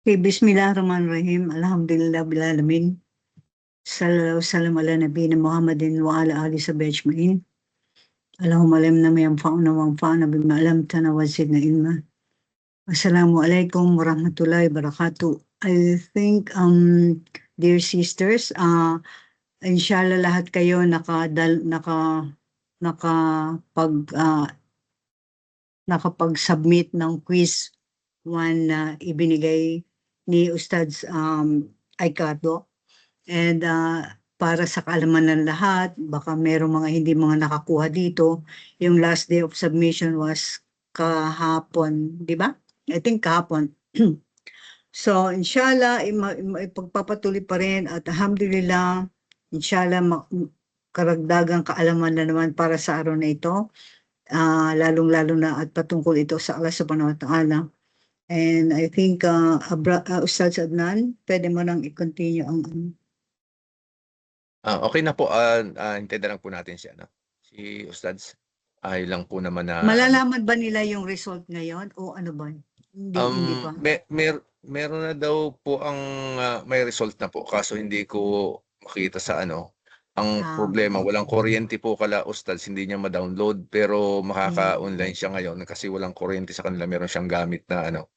Okay, Bismillahirrahmanirrahim. Alhamdulillah bil alamin. Sallallahu salam ala nabiyina Muhammadin wa ala alihi sabbi ajmain. Allahumma alimna ma yanfa'una wanfa'na bima 'allamtana wa zidna ilma. Assalamualaikum warahmatullahi wabarakatuh. I think dear sisters, inshallah lahat kayo nakapag-submit ng quiz 1 na ibinigay ni Ustads Aicardo. And para sa kaalaman ng lahat, baka merong mga hindi mga nakakuha dito, yung last day of submission was kahapon, di ba? I think kahapon. So, inshallah, ipagpapatuloy pa rin at alhamdulillah, inshallah, karagdagang kaalaman na naman para sa araw na ito, lalong-lalo na at patungkol ito sa Allah subhanahu wa ta'ala. And I think, Ustaz Adnan, pwede mo nang i-continue ang Okay na po, hintayin na lang po natin siya, no? Si Ustads. Ay lang po naman na malalaman ba nila yung result ngayon o ano ba? Hindi pa. Meron na daw po ang may result na po kaso hindi ko makita sa ano. Ang problema, walang kuryente po kala Ustads, hindi niya ma-download pero makaka-online siya ngayon kasi walang kuryente sa kanila, meron siyang gamit na ano.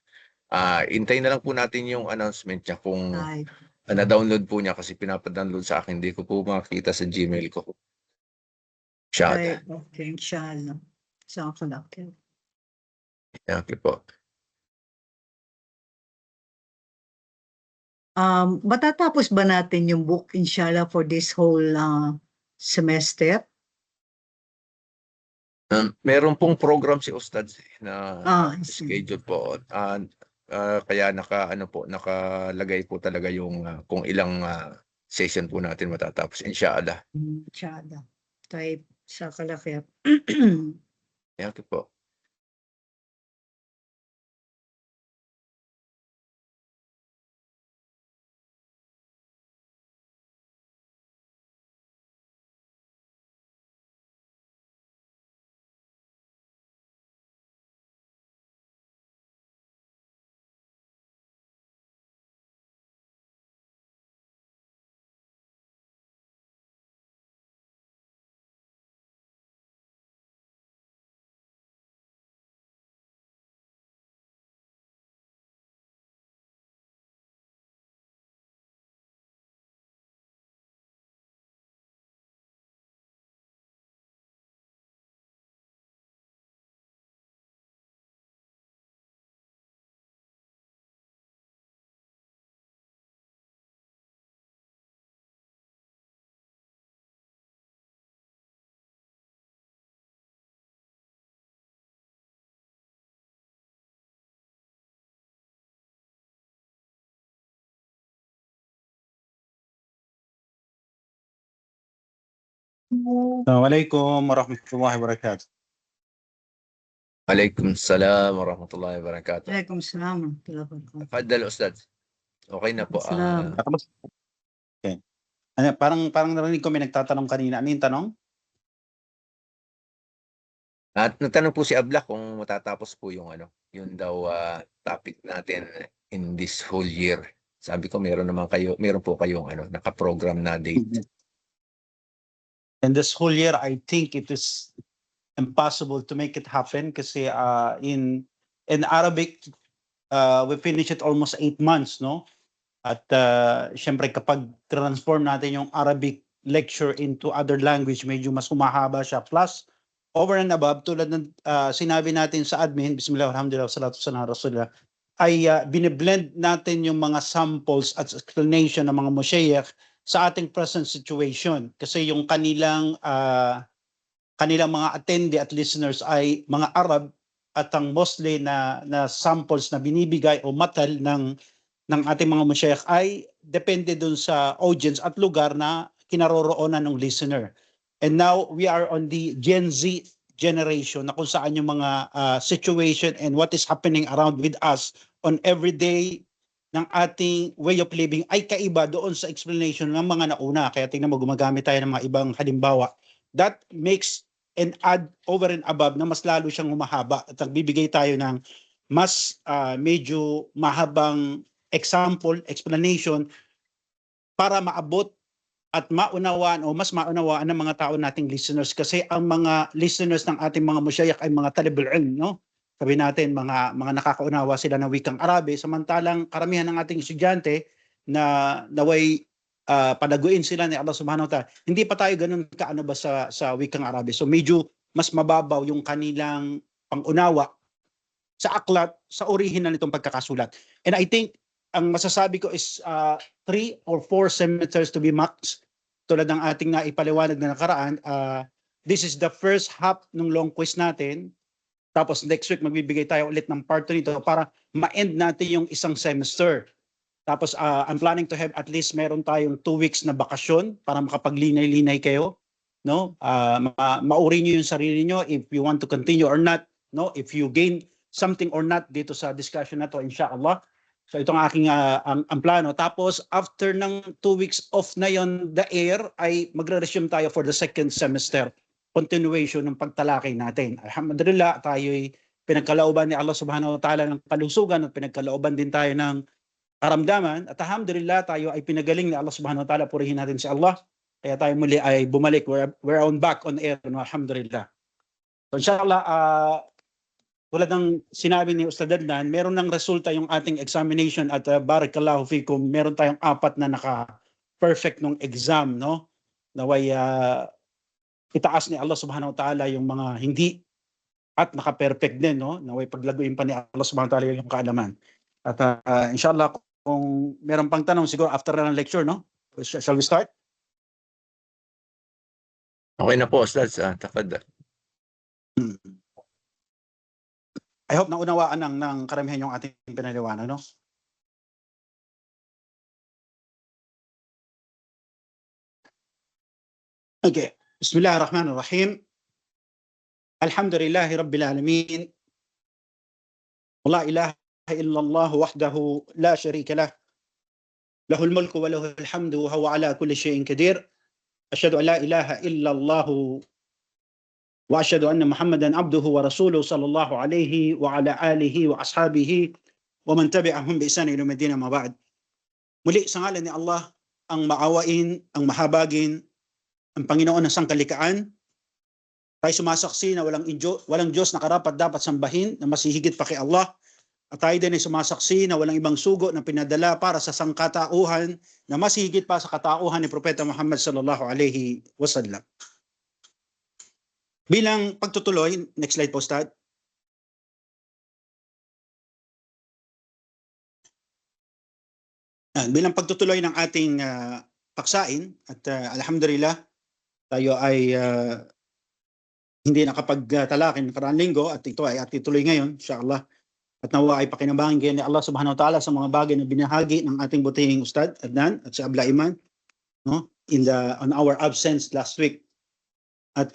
Hintayin na lang po natin yung announcement niya kung na-download po niya kasi pinapa-download sa akin, hindi ko po makita sa Gmail ko. Okay, inshallah. Okay po. Matatapos ba natin yung book inshallah for this whole semester? Meron pong program si Ustads na schedule po. Kaya nakalagay po talaga yung kung ilang session po natin matatapos inshallah. Inshallah. Tayo sa kalakip. po. Assalamualaikum warahmatullahi wabarakatuh. Waalaikumsalam warahmatullahi wabarakatuh. Waalaikumsalam warahmatullahi wabarakatuh. Fadal Ustads. Okay na po. Okay. Parang narinig ko may nagtatanong kanina. Ano yung tanong? At nagtanong po si Abla kung matatapos po yung yun daw topic natin in this whole year. Sabi ko meron po kayong naka-program na date. In this whole year, I think it is impossible to make it happen kasi in Arabic, we finish it almost 8 months, no? At syempre kapag transform natin yung Arabic lecture into other language, medyo mas humahaba siya. Plus, over and above, tulad ng sinabi natin sa admin, Bismillah, alhamdulillah, salatu salam rasulillah, ay biniblend natin yung mga samples at explanation ng mga moshayikh sa ating present situation. Kasi yung kanilang mga attendee at listeners ay mga Arab at ang mostly na samples na binibigay o matal ng ating mga moshayikh ay depende dun sa audience at lugar na kinaroroonan ng listener. And now we are on the Gen Z generation na kung saan yung mga situation and what is happening around with us on everyday ng ating way of living ay kaiba doon sa explanation ng mga nauna. Kaya tingnan mo, gumagamit tayo ng mga ibang halimbawa. That makes and add over and above na mas lalo siyang humahaba at nagbibigay tayo ng mas medyo mahabang example, explanation para maabot at maunawaan o mas maunawaan ng mga tao nating listeners, kasi ang mga listeners ng ating mga musyayakh ay mga talibul ilm, no? Sabi natin mga nakakaunawa sila ng wikang Arabe, samantalang karamihan ng ating estudyante na naway palaguin sila ni Allah Subhanahu wa Ta'ala, hindi pa tayo ganun kaano ba sa wikang Arabe. So medyo mas mababaw yung kanilang pangunawa sa aklat, sa original nitong pagkakasulat. And I think ang masasabi ko is 3 or 4 semesters to be max, tulad ng ating naipaliwanag na nakaraan. This is the first half ng long quiz natin. Tapos next week magbibigay tayo ulit ng part 2 nito para ma-end natin yung isang semester. Tapos I'm planning to have at least meron tayong 2 weeks na bakasyon para makapaglinay-linay kayo, no? Mauri niyo yung sarili niyo if you want to continue or not, no? If you gain something or not dito sa discussion na to, inshallah. So itong aking ang plano. Tapos after ng 2 weeks off na yon, the air, ay magre-resume tayo for the second semester. Continuation ng pagtalakay natin. Alhamdulillah, tayo'y pinagkalooban ni Allah Subhanahu wa Ta'ala ng kalusugan at pinagkalooban din tayo ng karamdaman. At alhamdulillah, tayo ay pinagaling ni Allah Subhanahu wa Ta'ala. Purihin natin si Allah. Kaya tayo muli ay bumalik. We're on back on air. No? Alhamdulillah. So inshallah, tulad ng sinabi ni Ustad Adnan, meron ng resulta yung ating examination at barakallahu fikum, meron tayong 4 na naka-perfect nung exam, no? Naway itaas ni Allah Subhanahu wa Ta'ala yung mga hindi at naka-perfect din, no? Naway paglaguin pa ni Allah Subhanahu wa Ta'ala yung kaalaman. At inshallah, kung meron pang tanong, siguro after ng lecture, no? Shall we start? Okay na po, Ustad. Tafadhal. I hope naunawaan ng karamihan yung ating pinaliwanag, no? Okay. Bismillahirrahmanirrahim. Alhamdulillahi Rabbil Alamin. La ilaha illallah wahdahu la sharika lah. Lahul mulku wa lahul hamdu wa huwa ala kulli syai'in qadir. Asyhadu an la ilaha illallah wa asyhadu anna Muhammadan abduhu wa rasuluhu sallallahu alaihi wa ala alihi wa ashabihi wa man tabi'ahum bi ihsan ila yaumiddin, amma ba'd. Muli sa ngalan ni Allah, ang maawain, ang mahabagin, ang Panginoon ng sangkalikaan, tayo sumasaksi na walang Diyos na karapat dapat sambahin na masihigit pa kay Allah, at tayo din ay sumasaksi na walang ibang sugo na pinadala para sa sangkatauhan na masihigit pa sa katauhan ni Propeta Muhammad sallallahu alaihi wasallam. Bilang pagtutuloy, next slide po, Ustad. Bilang pagtutuloy ng ating paksain, at alhamdulillah, tayo ay hindi nakapagtalakay ng nakaraang linggo, at ito ay atuloy ngayon, insyaAllah. At nawa ay pakinabangin kayo ni Allah Subhanahu wa Ta'ala sa mga bagay na binahagi ng ating butihing Ustad Adnan at si Abla Iman, no? On our absence last week. At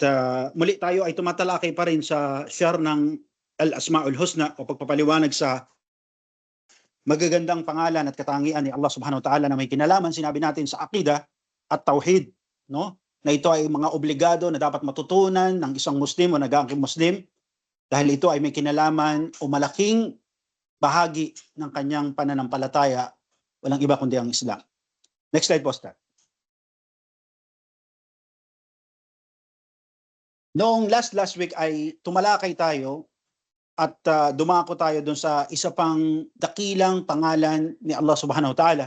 muli tayo ay tumatalakay pa rin sa share ng Al-Asma'ul Husna o pagpapaliwanag sa magagandang pangalan at katangian ni Allah Subhanahu wa Ta'ala na may kinalaman, sinabi natin, sa akida at tauhid, no? Na ito ay mga obligado na dapat matutunan ng isang Muslim o nag-aangking Muslim, dahil ito ay may kinalaman o malaking bahagi ng kanyang pananampalataya, walang iba kundi ang Islam. Next slide po, Ustad. Noong last week ay tumalakay tayo at dumako tayo dun sa isa pang dakilang pangalan ni Allah Subhanahu wa Ta'ala.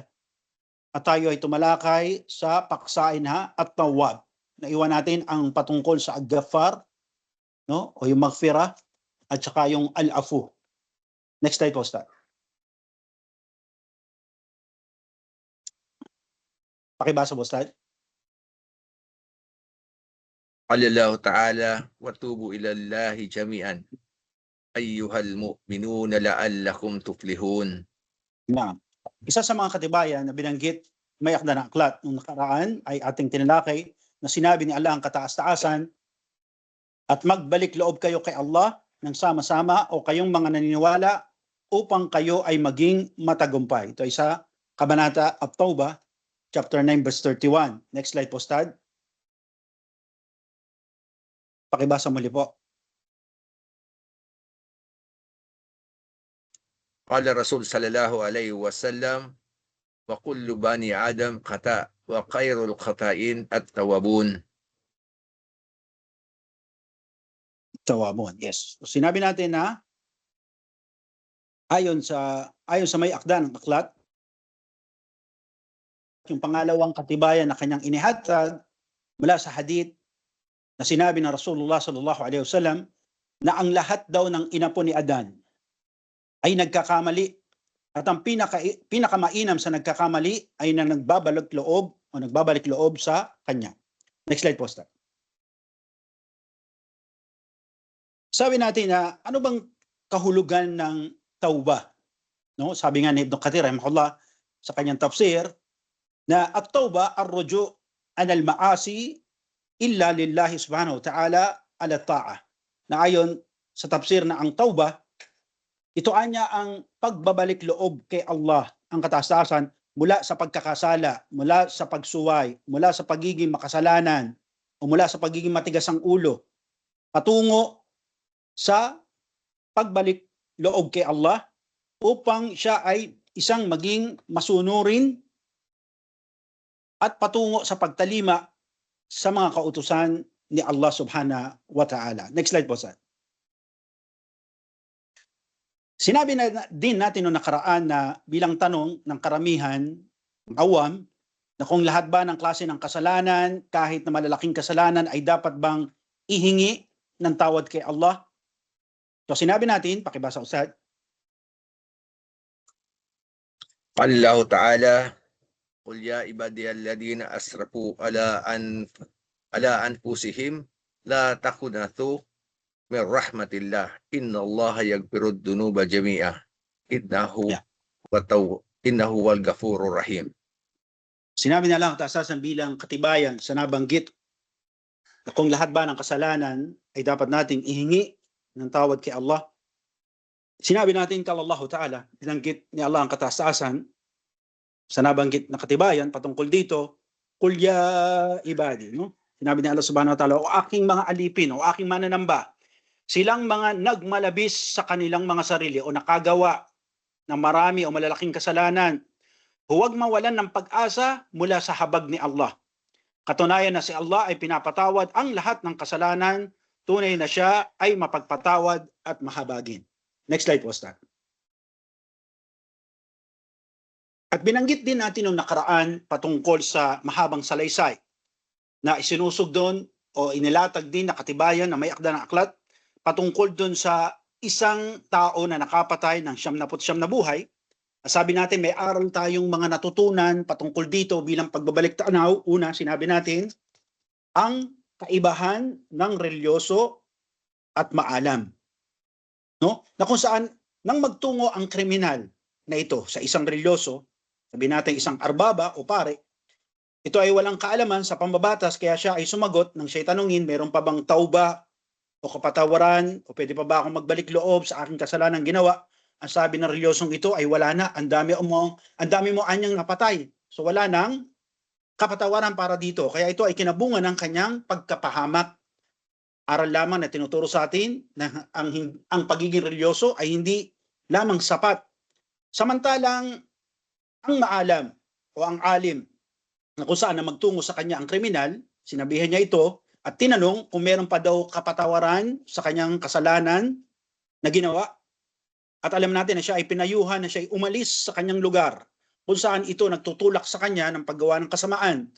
At tayo ay tumalakay sa paksain at Tawwab. Naiwan natin ang patungkol sa Al-Ghaffar, no? O yung Maghfirah, at saka yung Al-Afu. Next slide po, Ustad. Pakibasa po, Ustad. Qala Allah Ta'ala, wa tubu ila Allahi jami'an ayyuhal mu'minuna la'allakum tuflihun. Na isa sa mga katibayan na binanggit may akda ng aklat nung nakaraan ay ating tinalakay na sinabi ni Allah ang kataas-taasan, at magbalik loob kayo kay Allah ng sama-sama o kayong mga naniniwala upang kayo ay maging matagumpay. Ito ay sa Kabanata At-Taubah, chapter 9, verse 31. Next slide po, Ustad. Pakibasa muli po. Qala Rasul sallallahu alaihi wasallam, wa kullu bani Adam khata wa khairul khata'in at-tawwabun. Tawabon. Yes. So, sinabi natin na ayon sa may akda ng aklat, yung pangalawang katibayan na kanyang inihatag mula sa hadith na sinabi ng Rasulullah sallallahu alaihi wasallam na ang lahat daw ng inapo ni Adan ay nagkakamali at ang pinakamainam sa nagkakamali ay na nagbabalik loob sa kanya. Next slide, poster. Sabi natin na ano bang kahulugan ng tauba? No? Sabi nga ni Ibn Kathir rahimahullah sa kanyang tafsir na at-tauba ar-ruju' an al-ma'asi illa lillahi subhanahu wa ta'ala ala ta'ah. Na ayon sa tafsir na ang tauba, ito anya ang pagbabalik loob kay Allah, ang kataas-taasan, mula sa pagkakasala, mula sa pagsuway, mula sa pagiging makasalanan, o mula sa pagiging matigas ang ulo, patungo sa pagbalik loob kay Allah upang siya ay isang maging masunurin at patungo sa pagtalima sa mga kautusan ni Allah subhanahu wa ta'ala. Next slide po, sir. Sinabi na din natin noong nakaraan na bilang tanong ng karamihan, awam, na kung lahat ba ng klase ng kasalanan, kahit na malalaking kasalanan, ay dapat bang ihingi ng tawad kay Allah? So sinabi natin, pakibasa usad. Qala Allah Ta'ala, qul ya ibadiyalladhina asrafu ala anfusihim la taqnatu min rahmatillah innallaha yaghfirud dunuba jami'a innahu wal ghafurur rahim. Sinabi na lang taasasan bilang katibayan sa nabanggit na kung lahat ba ng kasalanan ay dapat nating ihingi ng tawad kay Allah. Sinabi natin kay Allah Ta'ala, binanggit ni Allah ang kataasasan sa nabanggit na katibayan patungkol dito, qul ya ibadi, no? Sinabi ni Allah Subhanahu wa Ta'ala, o aking mga alipin, o aking mananamba, silang mga nagmalabis sa kanilang mga sarili o nakagawa ng marami o malalaking kasalanan, huwag mawalan ng pag-asa mula sa habag ni Allah. Katunayan na si Allah ay pinapatawad ang lahat ng kasalanan, tunay na siya ay mapagpatawad at mahabagin. Next slide po, Stan. At binanggit din natin noong nakaraan patungkol sa mahabang salaysay na isinusog doon o inilatag din na katibayan na may akda ng aklat patungkol doon sa isang tao na nakapatay ng 99 na buhay. Sabi natin may aral tayong mga natutunan patungkol dito bilang pagbabalik tanaw. Una, sinabi natin ang kaibahan ng relyoso at maalam. No? Na kung saan nang magtungo ang kriminal na ito sa isang relyoso, sabi natin isang arbaba o pare, ito ay walang kaalaman sa pambabatas kaya siya ay sumagot nang siya'y tanungin, meron pa bang tauba o kapatawaran o pwede pa ba akong magbalik loob sa aking kasalanan ginawa? Ang sabi ng relyosong ito ay wala na, ang dami mo anyang napatay. So wala nang kapatawaran para dito. Kaya ito ay kinabunga ng kanyang pagkapahamak. Aral lamang na tinuturo sa atin na ang pagiging relyoso ay hindi lamang sapat. Samantalang ang maalam o ang alim na kung saan na magtungo sa kanya ang kriminal, sinabihan niya ito at tinanong kung meron pa daw kapatawaran sa kanyang kasalanan na ginawa. At alam natin na siya ay pinayuhan, na siya ay umalis sa kanyang lugar kung saan ito nagtutulak sa kanya ng paggawa ng kasamaan.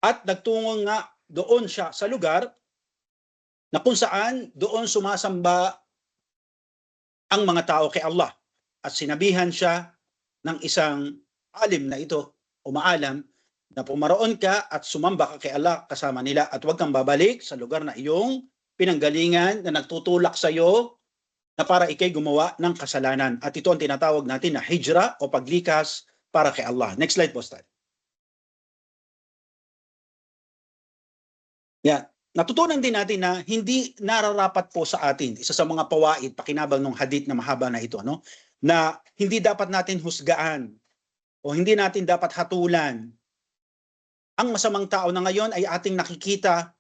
At nagtungo nga doon siya sa lugar na kung saan doon sumasamba ang mga tao kay Allah. At sinabihan siya ng isang alim na ito o maalam na pumaroon ka at sumamba ka kay Allah kasama nila at huwag kang babalik sa lugar na iyong pinanggalingan na nagtutulak sa iyo na para ikay gumawa ng kasalanan. At ito ang tinatawag natin na hijra o paglikas para kay Allah. Next slide po, Stan. Yeah. Natutunan din natin na hindi nararapat po sa atin, isa sa mga pawaid, pakinabang ng hadith na mahaba na ito, no? Na hindi dapat natin husgaan o hindi natin dapat hatulan ang masamang tao na ngayon ay ating nakikita,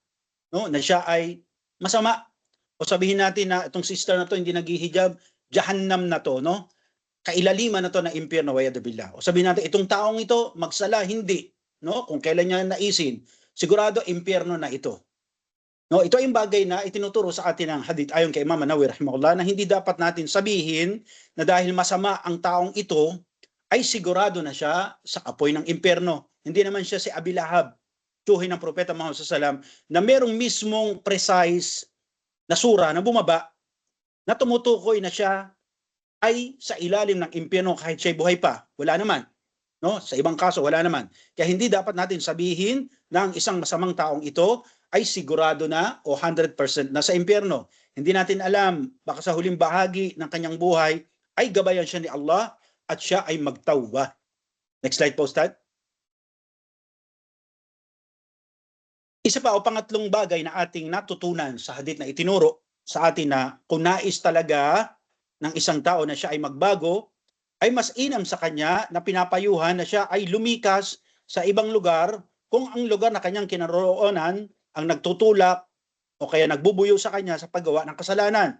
no, na siya ay masama. O sabihin natin na itong sister na to hindi naghihijab, jahannam na to, no? kailaliman na to ng impyerno, wa'yadhu billah. O sabihin natin, itong taong ito, magsala, hindi. No? Kung kailan niya naisin, sigurado impyerno na ito. No, ito ay yung bagay na itinuturo sa atin ng hadith ayon kay Imam Nawawi rahimahullah na hindi dapat natin sabihin na dahil masama ang taong ito ay sigurado na siya sa apoy ng impyerno. Hindi naman siya si Abi Lahab, tiyuhin ng Propeta Muhammad SAW, na merong mismong precise na sura na bumaba na tumutukoy na siya ay sa ilalim ng impyerno kahit siya'y buhay pa. Wala naman. No? Sa ibang kaso, wala naman. Kaya hindi dapat natin sabihin na ang isang masamang taong ito ay sigurado na o 100% na sa impyerno. Hindi natin alam, baka sa huling bahagi ng kanyang buhay ay gabayan siya ni Allah at siya ay magtawbah. Next slide po, Ustad. Isa pa o pangatlong bagay na ating natutunan sa hadith na itinuro sa atin na kung nais talaga ng isang tao na siya ay magbago, ay mas inam sa kanya na pinapayuhan na siya ay lumikas sa ibang lugar kung ang lugar na kanyang kinaroroonan ang nagtutulak o kaya nagbubuyo sa kanya sa paggawa ng kasalanan.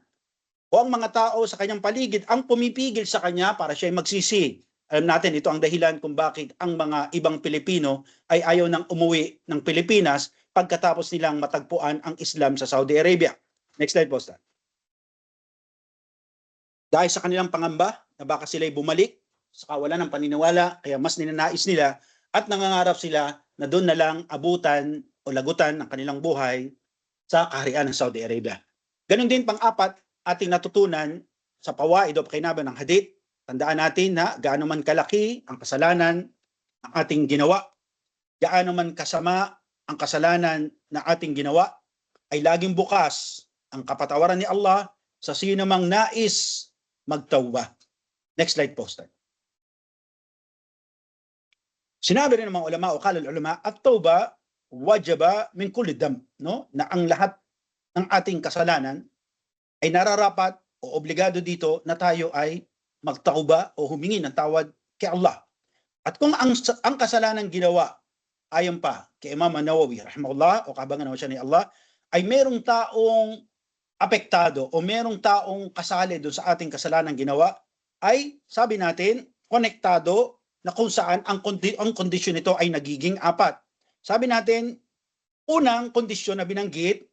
O ang mga tao sa kanyang paligid ang pumipigil sa kanya para siya ay magsisi. Alam natin, ito ang dahilan kung bakit ang mga ibang Pilipino ay ayaw nang umuwi ng Pilipinas pagkatapos nilang matagpuan ang Islam sa Saudi Arabia. Next slide po, Stan. Dahil sa kanilang pangamba na baka sila'y bumalik sa kawalan ng paniniwala, kaya mas ninanais nila at nangangarap sila na doon na lang abutan o lagutan ng kanilang buhay sa kaharian ng Saudi Arabia. Ganon din pang-apat, ating natutunan sa pawaid o pakinaban ng hadith. Tandaan natin na gaano man kalaki ang kasalanan ng ating ginawa, gaano man kasama ang kasalanan na ating ginawa, ay laging bukas ang kapatawaran ni Allah sa sino mang nais magtawbah. Next slide po, Stan. Sinabi rin ng mga ulama o kalal ulama, at-tawba wajaba min kulli dam, no? Na ang lahat ng ating kasalanan ay nararapat o obligado dito na tayo ay magtauba o humingi ng tawad kay Allah. At kung ang kasalanan ginawa ayon pa kay Imam Nawawi rahimahullah o kabangan naman siya ni Allah, ay merong taong apektado o merong taong kasali doon sa ating kasalanan ginawa, ay sabi natin konektado na kung saan ang kondisyon nito ay nagiging apat. Sabi natin, unang kondisyon na binanggit,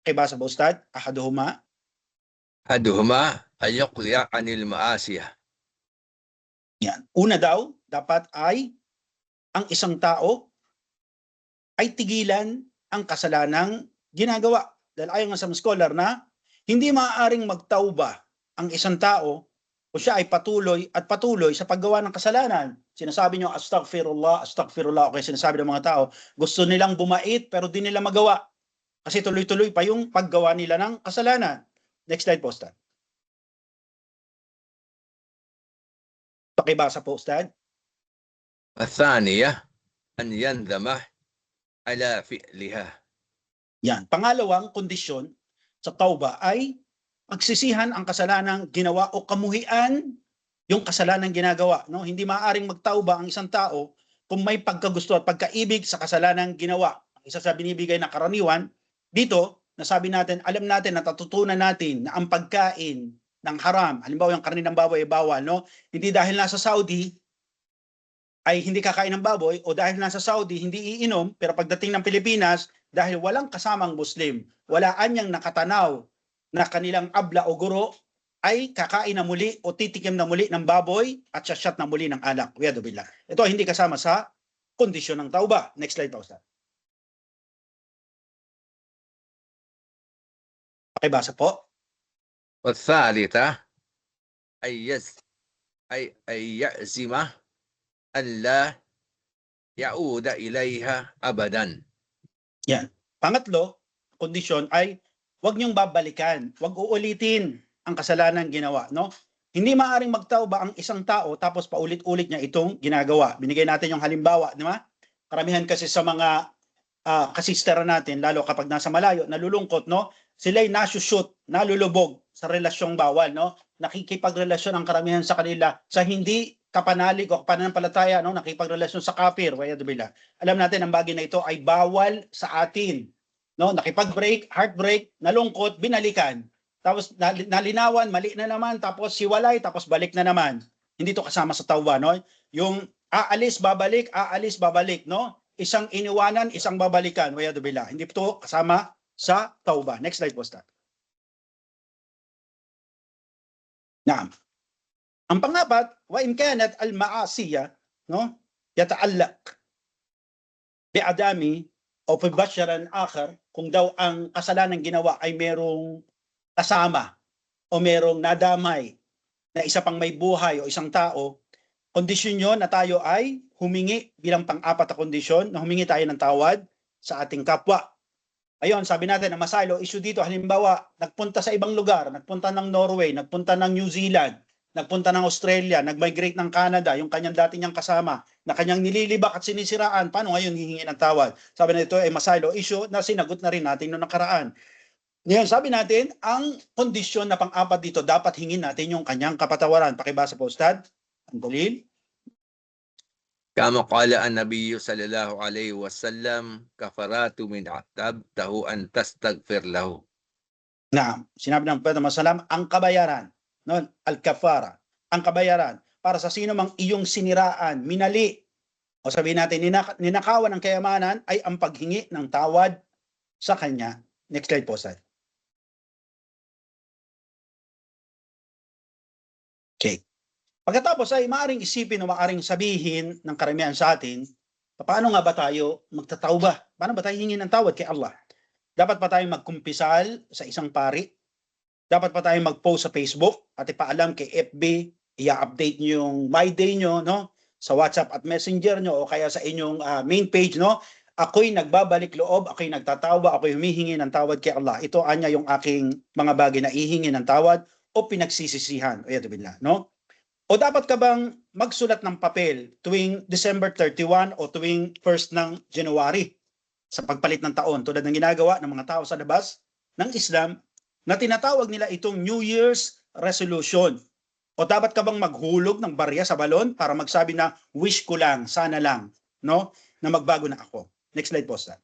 kay basa ba, Ustad? Ahaduhuma. Ahaduhuma ayuqliya anil maasiyah. Yan. Una daw, dapat ay ang isang tao ay tigilan ang kasalanang ginagawa. Dahil ayon nga sa mga scholar na hindi maaaring magtauba ang isang tao o siya ay patuloy sa paggawa ng kasalanan. Sinasabi nyo, astaghfirullah, astaghfirullah. Okay, sinasabi ng mga tao, gusto nilang bumait pero di nila magawa. Kasi tuloy-tuloy pa yung paggawa nila ng kasalanan. Next slide po, Ustad. Pakibasa po, Ustad. Athaniyah an yandamah ala fi'liha. Yan. Pangalawang kondisyon sa tauba ay pagsisihan ang kasalanang ginawa o kamuhian yung kasalanang ginagawa. No? Hindi maaaring magtauba ang isang tao kung may pagkagusto at pagkaibig sa kasalanang ginawa. Ang isa sa binibigay na karaniwan, dito, nasabi natin, alam natin, natutunan natin na ang pagkain ng haram, halimbawa yung karne ng baboy ay bawal, no? Hindi dahil nasa Saudi ay hindi kakain ng baboy o dahil nasa Saudi hindi iinom, pero pagdating ng Pilipinas, dahil walang kasamang Muslim, wala anyang nakatanaw na kanilang abla o guro, ay kakain na muli o titikim na muli ng baboy at sasyat na muli ng alak. Wiyadhu-billah. Ito hindi kasama sa kondisyon ng tauba. Next slide pa, Ustad. Pakibasa po. Wathalitha ay ya'zima an la ya'uda ilayha abadan. Yan. Pangatlo, kondisyon ay huwag niyong babalikan, huwag uulitin ang kasalanan ginawa, no? Hindi maaaring magtauba ang isang tao tapos paulit-ulit niya itong ginagawa. Binigay natin yung halimbawa, di ba? Karamihan kasi sa mga kasistera natin, lalo kapag nasa malayo, nalulungkot, no? Sila'y nasushoot, nalulubog sa relasyong bawal, no? Nakikipagrelasyon ang karamihan sa kanila sa hindi kapanalig o pananampalataya, no? Nakipagrelasyon sa kafir, wa'yadhu-billah. Alam natin ang bagay na ito ay bawal sa atin, no? Nakipag-break, heartbreak, nalungkot, binalikan. Tapos nalinawan, mali na naman, tapos siwalay, tapos balik na naman. Hindi to kasama sa tawba, no? Yung aalis, babalik, no? Isang iniwanan, isang babalikan. Wayado billah. Hindi to kasama sa tawba. Next slide po, Ustad. Naam. Ang pangapat, wa in kanat al-ma'asiya, no? Yata'allaq bi'adami o pibasyaran akhar, kung daw ang kasalanan ginawa ay merong kasama o merong nadamay na isa pang may buhay o isang tao, kondisyon yun na tayo ay humingi bilang pang-apat na kondisyon na humingi tayo ng tawad sa ating kapwa. Ayun, sabi natin na masalo, issue dito, halimbawa, nagpunta sa ibang lugar, nagpunta ng Norway, nagpunta ng New Zealand, nagpunta ng Australia, nag-migrate ng Canada, yung kanyang dati niyang kasama, na kanyang nililibak at sinisiraan, paano ngayon hihingi ng tawad? Sabi na ito ay masalo, issue na sinagot na rin natin noong nakaraan. Ngayon, sabi natin, ang kondisyon na pang-apat dito, dapat hingin natin yung kanyang kapatawaran. Pakibasa po, Ustad. Ang dalil. كما قال النبي صلى الله عليه وسلم كفرات من عتبته أن تستغفر له. Na, sinabi ng Propeta Muhammad, ang kabayaran, no? Al-kafara, ang kabayaran para sa sino mang iyong siniraan, minali, o sabihin natin, ninakawan ng kayamanan ay ang paghingi ng tawad sa kanya. Next slide po, Ustad. Okay. Pagkatapos ay maaring isipin o maaring sabihin ng karamihan sa atin, paano nga ba tayo magtatawba? Paano ba tayo hingin ng tawad kay Allah? Dapat pa tayong magkumpisal sa isang pari? Dapat pa tayong mag-post sa Facebook at ipaalam kay FB, i-update nyo yung My Day nyo, no? Sa WhatsApp at Messenger nyo o kaya sa inyong main page, no? Ako'y nagbabalik loob, ako'y nagtatawba, ako'y humihingi ng tawad kay Allah. Ito anya yung aking mga bagay na ihingi ng tawad o pinagsisisihan. O yato billah, no? O dapat ka bang magsulat ng papel tuwing December 31 o tuwing 1st ng January sa pagpalit ng taon tulad ng ginagawa ng mga tao sa labas ng Islam na tinatawag nila itong New Year's Resolution? O dapat ka bang maghulog ng barya sa balon para magsabi na wish ko lang, sana lang, no, na magbago na ako? Next slide po, Sir.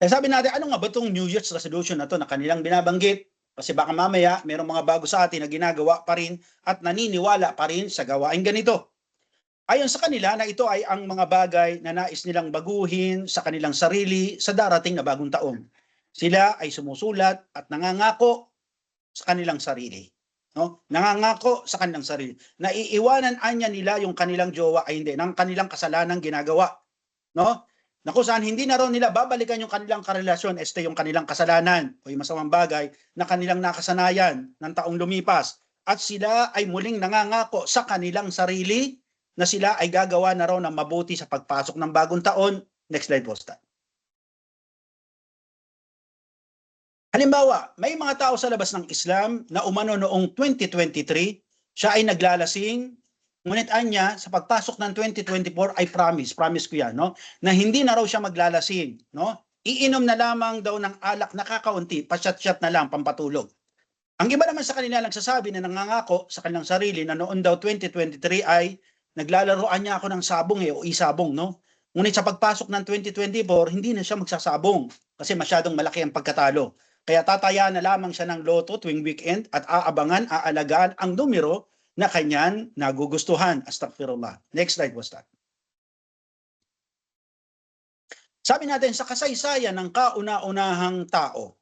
Eh sabi natin, ano nga ba itong New Year's Resolution na to na kanilang binabanggit? Kasi baka mamaya mayroong mga bago sa atin na ginagawa pa rin at naniniwala pa rin sa gawain ganito. Ayon sa kanila na ito ay ang mga bagay na nais nilang baguhin sa kanilang sarili sa darating na bagong taon. Sila ay sumusulat at nangangako sa kanilang sarili. No? Nangangako sa kanilang sarili. Naiiwanan anya nila yung kanilang jowa ay hindi, ng kanilang kasalanang ginagawa. No? Na kung saan hindi na raw nila babalikan yung kanilang karelasyon, yung kanilang kasalanan o yung masamang bagay na kanilang nakasanayan ng taong lumipas. At sila ay muling nangangako sa kanilang sarili na sila ay gagawa na raw ng mabuti sa pagpasok ng bagong taon. Next slide po, Stan. Halimbawa, may mga tao sa labas ng Islam na umano noong 2023, siya ay naglalasing. Ngunit anya, sa pagpasok ng 2024 ay promise ko yan, no? Na hindi na raw siya maglalasing, no? Iinom na lamang daw ng alak na kakaunti, pasyat-syat na lang, pampatulog. Ang iba naman sa kanila nagsasabi na nangangako sa kanilang sarili na noon daw 2023 ay naglalaroan niya ako ng sabong o isabong, no? Ngunit sa pagpasok ng 2024, hindi na siya magsasabong kasi masyadong malaki ang pagkatalo. Kaya tataya na lamang siya ng loto tuwing weekend at aalagaan ang numero na kanyan nagugustuhan. Astaghfirullah. Next slide was that. Sabi natin sa kasaysayan ng kauna-unahang tao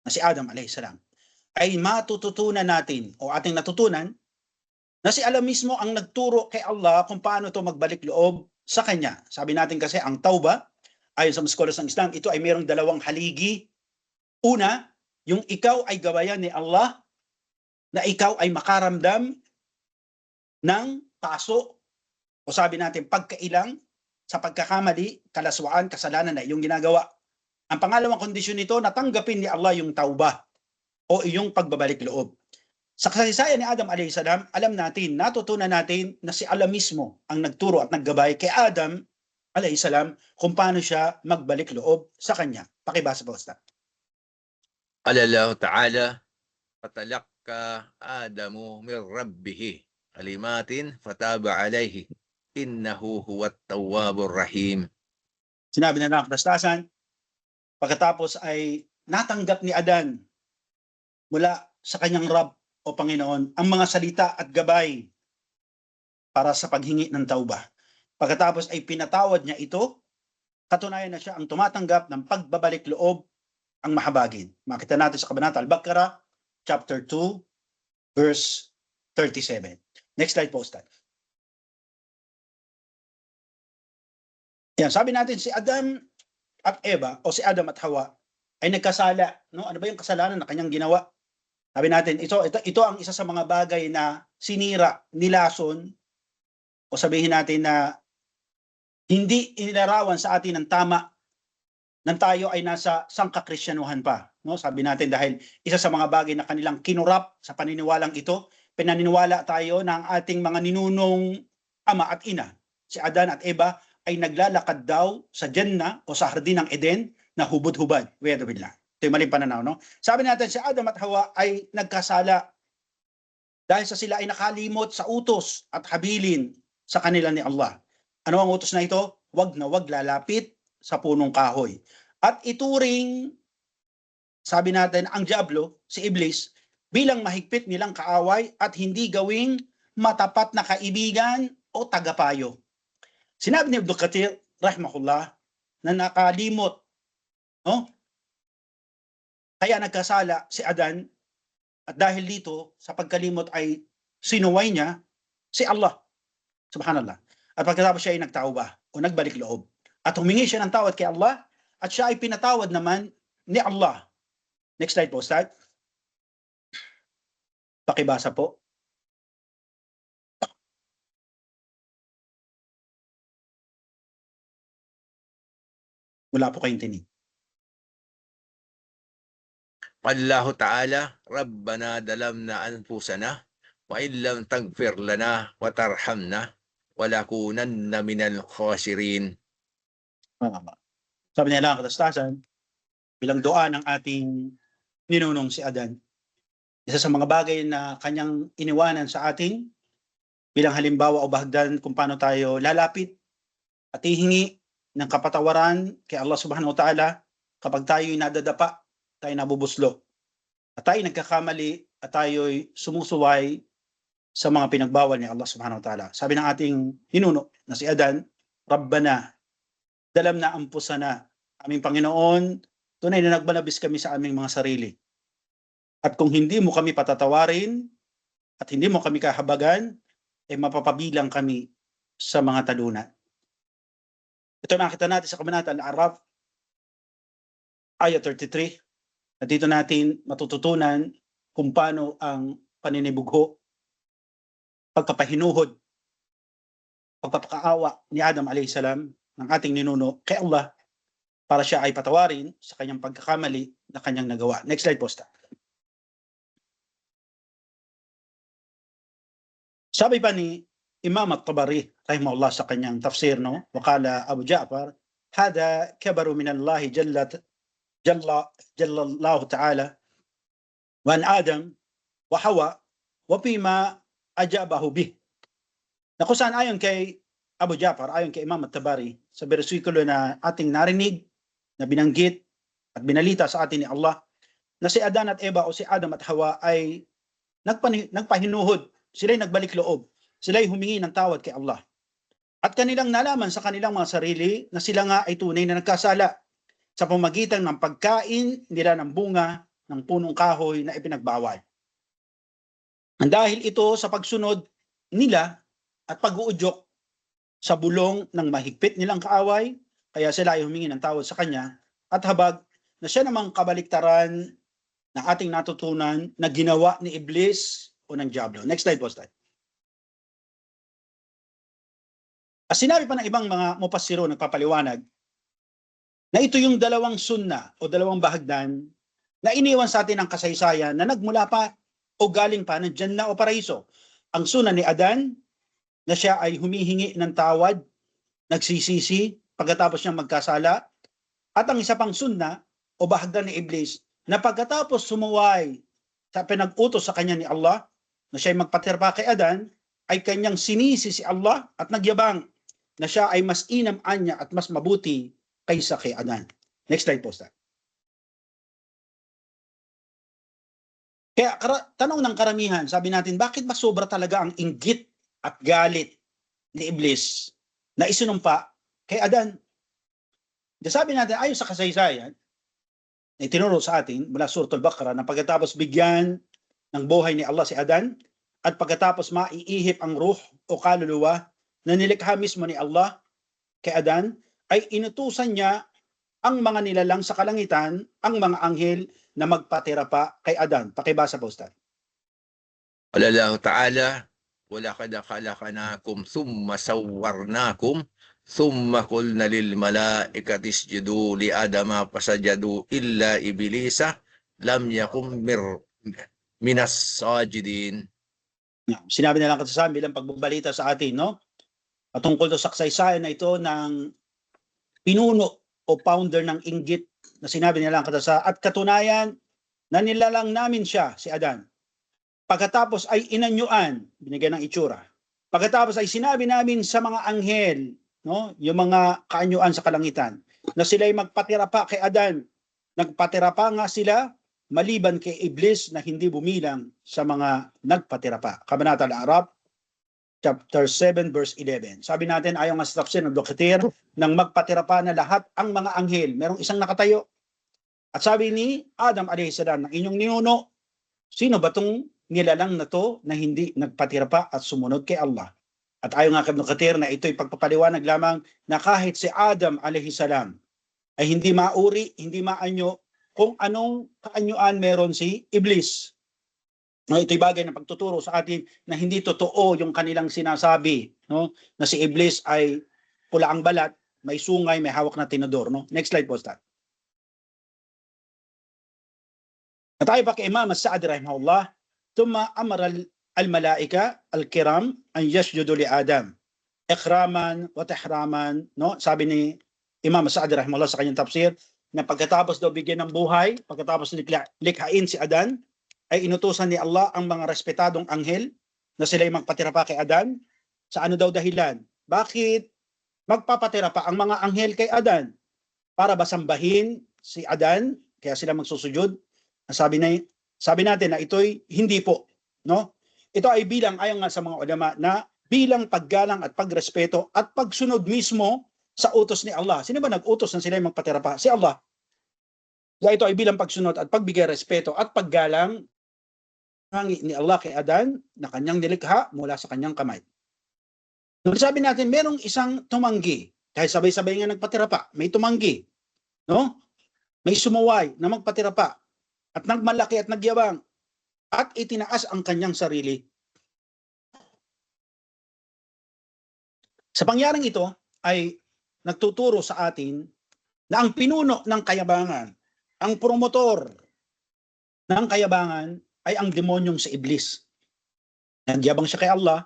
na si Adam a.s. ay matututunan natin o ating natutunan na si Allah mismo ang nagturo kay Allah kung paano ito magbalik loob sa kanya. Sabi natin kasi ang tauba, ayon sa mga scholars ng Islam, ito ay mayroong dalawang haligi. Una, yung ikaw ay gawayan ni Allah na ikaw ay makaramdam ng paso o sabi natin pagkailang sa pagkakamali, kalaswaan, kasalanan na iyong ginagawa. Ang pangalawang kondisyon nito, natanggapin ni Allah yung tauba o iyong pagbabalik loob. Sa kasaysayan ni Adam a.s., alam natin, natutunan natin na si Allah mismo ang nagturo at naggabay kay Adam a.s. kung paano siya magbalik loob sa kanya. Pakibasa po, Ustaz. قال الله تعالى فتلقى آدم من ربه كلمات فتاب عليه إنه هو التواب الرحيم. Sinabi na ng katastasan, pagkatapos ay natanggap ni Adan mula sa kanyang Rab o Panginoon, ang mga salita at gabay para sa paghingi ng tauba. Pagkatapos ay pinatawad niya ito, katunayan na siya ang tumatanggap ng pagbabalik loob ang mahabagin. Makita natin sa Kabanata Al-Baqarah, chapter 2, verse 37. Next slide po, Ustad. Yan, sabi natin si Adam at Eva o si Adam at Hawa ay nagkasala, no? Ano ba yung kasalanan na kanyang ginawa? Sabi natin, ito ang isa sa mga bagay na sinira, nilason, o sabihin natin na hindi inilarawan sa atin ng tama nang tayo ay nasa sangkakristyanuhan pa. No? Sabi natin dahil isa sa mga bagay na kanilang kinurap sa paniniwalang ito, pinaniniwala tayo na ang ating mga ninunong ama at ina, si Adan at Eva, ay naglalakad daw sa Jannah o sa Hardin ng Eden na hubad-hubad. Billah. Ito yung maling pananaw. No? Sabi natin si Adam at Hawa ay nagkasala dahil sa sila ay nakalimot sa utos at habilin sa kanila ni Allah. Ano ang utos na ito? Wag na wag lalapit sa punong kahoy. At ituring, sabi natin, ang Diablo, si Iblis, bilang mahigpit nilang kaaway at hindi gawing matapat na kaibigan o tagapayo. Sinabi ni Abdul Kathir, rahimahullah, na nakalimot, no? Kaya nagkasala si Adan at dahil dito, sa pagkalimot ay sinuway niya si Allah. Subhanallah. At pagkatapos siya ay nagtauba o nagbalik loob. At humingi siya ng tawad kay Allah at siya ay pinatawad naman ni Allah. Next slide po, Ustad. Pakibasa po. Wala po kayong tinig. Allahu Ta'ala, Rabbana dalamna anfusana, wa illam tagfir lana wa tarhamna, wa lakunanna minal khasirin. Sabi niya lang katastasan, bilang doa ng ating ninunong si Adan, isa sa mga bagay na kanyang iniwanan sa atin, bilang halimbawa o bahagdan kung paano tayo lalapit at hihingi ng kapatawaran kay Allah Subhanahu wa Ta'ala kapag tayo'y nadadapa, tayo nabubuslo, at tayo nagkakamali at tayo'y sumusuway sa mga pinagbawal ni Allah Subhanahu wa Ta'ala. Sabi ng ating ninuno na si Adan, Rabbana, dalam na ampusana, aming Panginoon, tunay na nagbalabis kami sa aming mga sarili. At kung hindi mo kami patatawarin at hindi mo kami kahabagan, ay mapapabilang kami sa mga talunan. Ito nakita natin sa Kabanata Al-A'raf, ayat 33, na dito natin matututunan kung paano ang paninibugho, pagpapahinuhod, pagpapakaawa ni Adam alayhis salam ng ating ninuno kay Allah para siya ay patawarin sa kanyang pagkakamali na kanyang nagawa. Next slide, posta. Sabi pa ni Imam At-Tabari rahimahullah sa kanyang tafsir, no? Wakala Abu Ja'far, hada kabaru min Allah Jalla Allah Ta'ala wa an Adam wa Hawa wa fima ajabahu bih. Na kung saan ayon kay Abu Ja'far, ayon kay Imam At-Tabari, sa bersikulo na ating narinig, na binanggit at binalita sa atin ni Allah, na si Adan at Eva o si Adam at Hawa ay nagpahinuhod, sila'y nagbalik loob, sila'y humingi ng tawad kay Allah. At kanilang nalaman sa kanilang mga sarili na sila nga ay tunay na nagkasala sa pamagitan ng pagkain nila ng bunga ng punong kahoy na ipinagbawal. Dahil ito sa pagsunod nila at pag-uudyok sa bulong ng mahigpit nilang kaaway, kaya sila ay humingi ng tawad sa kanya at habag na siya namang kabaliktaran na ating natutunan na ginawa ni Iblis o ng Diablo. Next slide po, Ustad. Sinabi pa ng ibang mga mupassiro nagpapaliwanag na ito yung dalawang sunna o dalawang bahagdan na iniwan sa atin ng kasaysayan na nagmula pa o galing pa ng Jannah o Paraiso. Ang sunna ni Adan na siya ay humihingi ng tawad, nagsisisi pagkatapos niyang magkasala, at ang isa pang sunna o bahagdan ni Iblis na pagkatapos sumuway sa pinag-utos sa kanya ni Allah na siya ay magpatirpa kay Adan, ay kanyang sinisi si Allah at nagyabang na siya ay mas inam-anya at mas mabuti kaysa kay Adan. Next slide po, Sir. Kaya tanong ng karamihan, sabi natin, bakit ba sobra talaga ang inggit at galit ni Iblis na isinumpa kay Adan? Sabi natin, ayon sa kasaysayan, na itinuro sa atin mula Suratul Baqarah na pagkatapos bigyan ng buhay ni Allah si Adan at pagkatapos maiihip ang ruh o kaluluwa na nilikha mismo ni Allah kay Adan, ay inutusan niya ang mga nilalang sa kalangitan, ang mga anghel na magpatira pa kay Adan. Pakibasa po, Ustad. Qala Allah Ta'ala, وَلَقَدْ خَلَقْنَاكُمْ ثُمَّ سَوَّرْنَاكُمْ ثُمَّ قُلْنَا لِلْمَلَائِكَةِ اسْجُدُوا لِآدَمَ فَسَجَدُوا إِلَّا إِبْلِيسَ لَمْ يَكُنْ مِنَ السَّاجِدِينَ. Sinabi na lang sa bilang pagbabalita sa atin, no? Patungkol to sa kasaysayan na ito ng pinuno o founder ng inggit na sinabi nilang at katunayan na nilalang namin siya, si Adan. Pagkatapos ay inanyuan, binigyan ng itsura. Pagkatapos ay sinabi namin sa mga anghel, no, yung mga kaanyuan sa kalangitan, na sila'y magpatira pa kay Adan. Nagpatira pa nga sila maliban kay Iblis na hindi bumilang sa mga nagpatira pa. Kabanata Al-A'raf, chapter 7, verse 11. Sabi natin, ayon nga sa tafsir ng Dokter, nang magpatira pa na lahat ang mga anghel, merong isang nakatayo. At sabi ni Adam a.s. ng inyong ninuno, sino ba itong nilalang na to na hindi nagpatira pa at sumunod kay Allah? At ayon nga kay Dokter na ito'y pagpapaliwanag lamang na kahit si Adam a.s. ay hindi mauri, hindi maanyo kung anong kaanyuan meron si Iblis. Ito'y bagay na pagtuturo sa atin na hindi totoo yung kanilang sinasabi, no? Na si Iblis ay pula ang balat, may sungay, may hawak na tinador. No? Next slide po, Stan. At tayo pa kay Imam As-Sa'di rahimahullah, thumma amara al-malaika al-kiram an yasjudu li Adam ikraman wa tahraman. No? Sabi ni Imam As-Sa'di rahimahullah sa kanyang tafsir na pagkatapos daw bigyan ng buhay, pagkatapos likhain si Adan, ay inutusan ni Allah ang mga respetadong anghel na sila'y magpatira pa kay Adan. Sa ano daw dahilan? Bakit magpapatira pa ang mga anghel kay Adan? Para ba sambahin si Adan? Kaya sila magsusujud? Sabi natin na ito'y hindi po. No? Ito ay bilang, ayon nga sa mga ulama, na bilang paggalang at pagrespeto at pagsunod mismo sa utos ni Allah. Sino ba nag-utos na sila'y magpatira pa? Si Allah. Kaya ito ay bilang pagsunod at pagbigay respeto at paggalang ni Allah kay Adan na kanyang nilikha mula sa kanyang kamay. Sabi natin, merong isang tumanggi. Dahil sabay-sabay nga nagpatira pa, may tumanggi. No? May sumuway na magpatira pa. At nagmalaki at nagyabang. At itinaas ang kanyang sarili. Sa pangyaring ito ay nagtuturo sa atin na ang pinuno ng kayabangan, ang promotor ng kayabangan ay ang demonyong si Iblis. Nagyabang siya kay Allah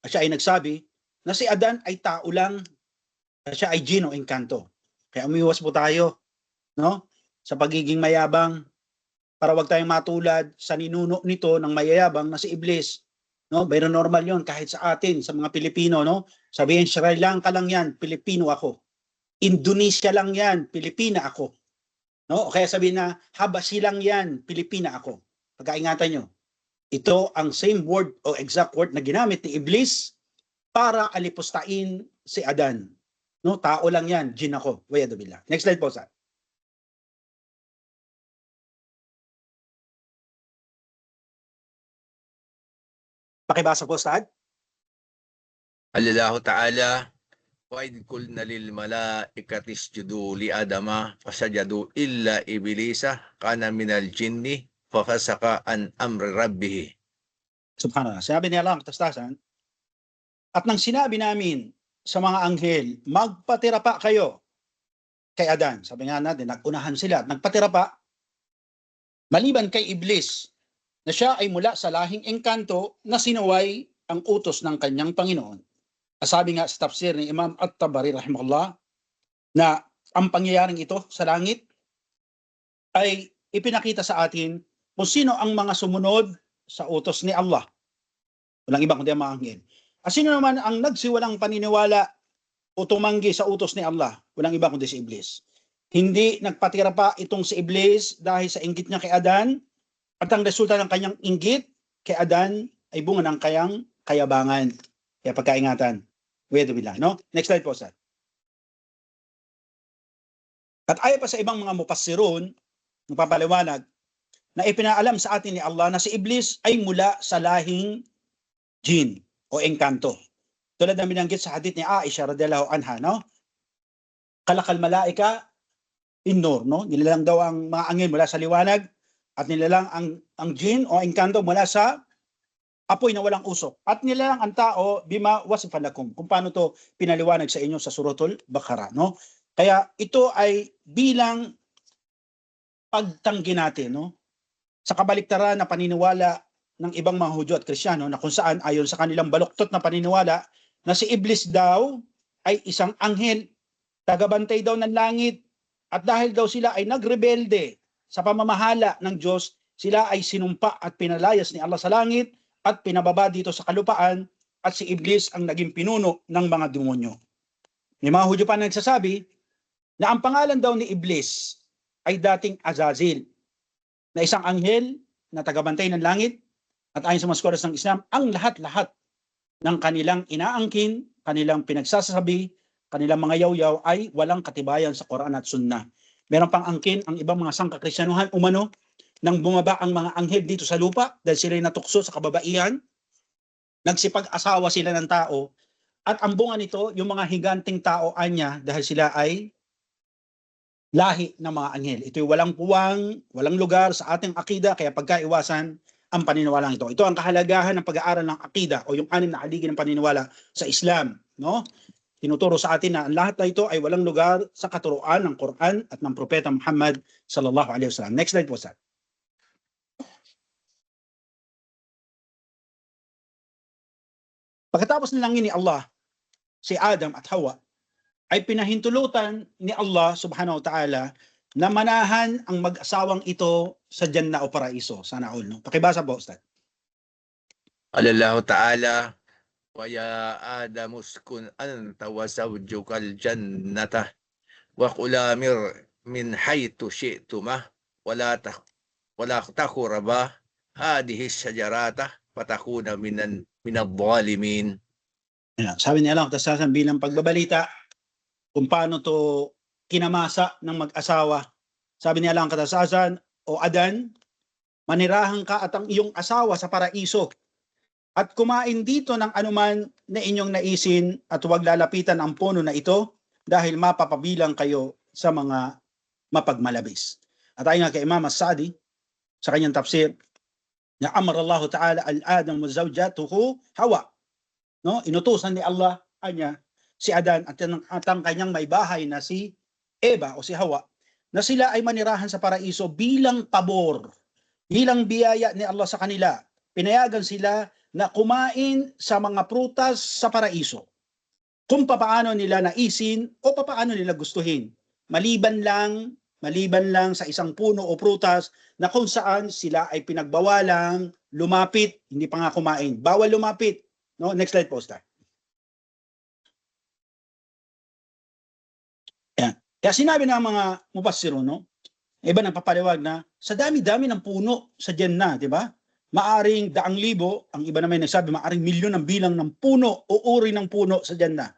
at siya ay nagsabi na si Adan ay tao lang at siya ay jinn o engkanto. Kaya umiwas po tayo, no, sa pagiging mayabang para wag tayong matulad sa ninuno nito ng mayayabang na si Iblis. No, pero normal 'yon kahit sa atin, sa mga Pilipino, no? Sabihin, Sri Lanka lang 'yan, Pilipino ako. Indonesia lang 'yan, Pilipina ako. No? O kaya sabihin na Habasi lang 'yan, Pilipina ako. Pagkaingatan nyo, ito ang same word o exact word na ginamit ni Iblis para alipustain si Adan. No, tao lang yan, jinn ako. Wa'yadu billah. Next slide po, Sir. Pakibasa po, Sir. Allah Ta'ala, وَإِذْ قُلْنَا لِلْمَلَائِكَةِ اسْجُدُوا لِآدَمَ فَسَجَدُوا إِلَّا إِبْلِيسَ كَانَ مِنَ الْجِنِّ فَفَسَقَ عَنْ أَمْرِ رَبِّهِ. Subhanallah. Sinabi ni Allah ang katastasan, at nang sinabi namin sa mga anghel, magpatira pa kayo kay Adan. Sabi nga natin, nagunahan sila at nagpatira pa. Maliban kay Iblis, na siya ay mula sa lahing engkanto na sinuway ang utos ng kanyang Panginoon. Sabi nga sa tafsir ni Imam At-Tabari rahimahullah na ang pangyayaring ito sa langit ay ipinakita sa atin kung sino ang mga sumunod sa utos ni Allah. Walang iba kundi ang mga anghel. At sino naman ang nagsiwalang paniniwala o tumanggi sa utos ni Allah? Walang iba kundi si Iblis. Hindi nagpatira pa itong si Iblis dahil sa inggit niya kay Adan, At ang resulta ng kanyang inggit kay Adan ay bunga ng kayang kayabangan. Kaya pagkaingatan. Wedo bila, no? Next slide po, sir. At ayon pa sa ibang mga mupassirun, nagpapaliwanag, na ipinaalam sa atin ni Allah na si Iblis ay mula sa lahing jin o engkanto. Tulad na binanggit sa hadith ni Aisha radhiyallahu anha, no? Kalakal malaika in nur, no? Nilalang daw ang mga angel mula sa liwanag at nilalang ang jin o engkanto mula sa apoy na walang usok. At nilalang ang tao bima wasifan lakum, kung paano to pinaliwanag sa inyo sa suratul Baqarah, no? Kaya ito ay bilang pagtanggi natin, no? Sa kabaliktaran na paniniwala ng ibang mga Hudyo at Kristiyano na kung saan ayon sa kanilang baluktot na paniniwala na si Iblis daw ay isang anghel, tagabantay daw ng langit, at dahil daw sila ay nagrebelde sa pamamahala ng Diyos, sila ay sinumpa at pinalayas ni Allah sa langit at pinababa dito sa kalupaan, at si Iblis ang naging pinuno ng mga demonyo. May mga Hudyo pa na nagsasabi na ang pangalan daw ni Iblis ay dating Azazil, na isang anghel na tagabantay ng langit, at ayon sa mga scholars ng Islam, ang lahat-lahat ng kanilang inaangkin, kanilang pinagsasabi, kanilang mga yaw-yaw ay walang katibayan sa Quran at Sunnah. Meron pang angkin ang ibang mga sangkakristyanuhan umano nang bumaba ang mga anghel dito sa lupa dahil sila natukso sa kababaihan, nagsipag-asawa sila ng tao, at ang bunga nito, yung mga higanting tao anya dahil sila ay lahi ng mga anghel. Ito'y walang puwang, walang lugar sa ating akida, kaya pagkaiwasan ang paniniwalang ito. Ito ang kahalagahan ng pag-aaral ng akida o yung 6 na haligi ng paniniwala sa Islam, no? Tinuturo sa atin na ang lahat na ito ay walang lugar sa katuruan ng Quran at ng Propeta Muhammad sallallahu alaihi wasallam. Next slide po, sir. Pagkatapos nilangin ni Allah si Adam at Hawa, ay pinahintulutan ni Allah subhanahu wa ta'ala na manahan ang mag-asawang ito sa Jannah o Paraiso. Sana all, no? Pakibasa po, Ustad. Alallahu ta'ala, wa ya Adam uskun anta wa zawjukal jannata wa kula min haythu syi'tuma wala taqraba hadhihi syajarata fatakuna minadh-dhalimin. Sabi ni Allah, tasasan bilang pagbabalita kung paano to kinamasa ng mag-asawa. Sabi ni Allah ang katasasan, o Adan, manirahan ka at ang iyong asawa sa paraiso, at kumain dito ng anuman na inyong naisin, at huwag lalapitan ang puno na ito dahil mapapabilang kayo sa mga mapagmalabis. At ayon nga kay Imam As-Sa'di sa kanyang tafsir, na amara Allah Ta'ala al-Adam wa zawjatuhu Hawa, no? Inutusan ni Allah anya si Adan at ang kanyang may bahay na si Eva o si Hawa, na sila ay manirahan sa paraiso bilang pabor, bilang biyaya ni Allah sa kanila. Pinayagan sila na kumain sa mga prutas sa paraiso, kung papaano nila naisin o papaano nila gustuhin. Maliban lang sa isang puno o prutas na kung saan sila ay pinagbawalang lumapit, hindi pa nga kumain. Bawal lumapit. No? Next slide po, Star. Yan. Kaya sinabi ng mga mupassirun, no? Iba nang papaliwag na sa dami-dami ng puno sa Jannah, di ba? Maaring 100,000, ang iba naman nagsabi maaring milyon ang bilang ng puno o uri ng puno sa Jannah.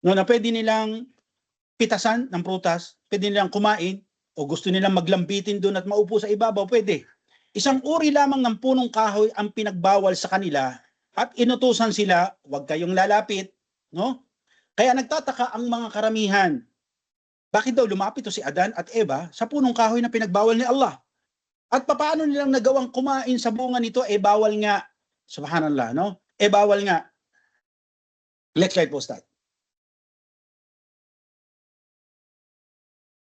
No, na pwede nilang pitasan ng prutas, pwede nilang kumain, o gusto nilang maglambitin doon at maupo sa ibabaw, pwede. Isang uri lamang ng punong kahoy ang pinagbawal sa kanila at inutusan sila, huwag kayong lalapit, no? Kaya nagtataka ang mga karamihan, bakit daw lumapit to si Adan at Eva sa punong kahoy na pinagbawal ni Allah? At paano nilang nagawang kumain sa bunga nito? Bawal nga. Subhanallah, no? Bawal nga. Let's slide po, Ustad.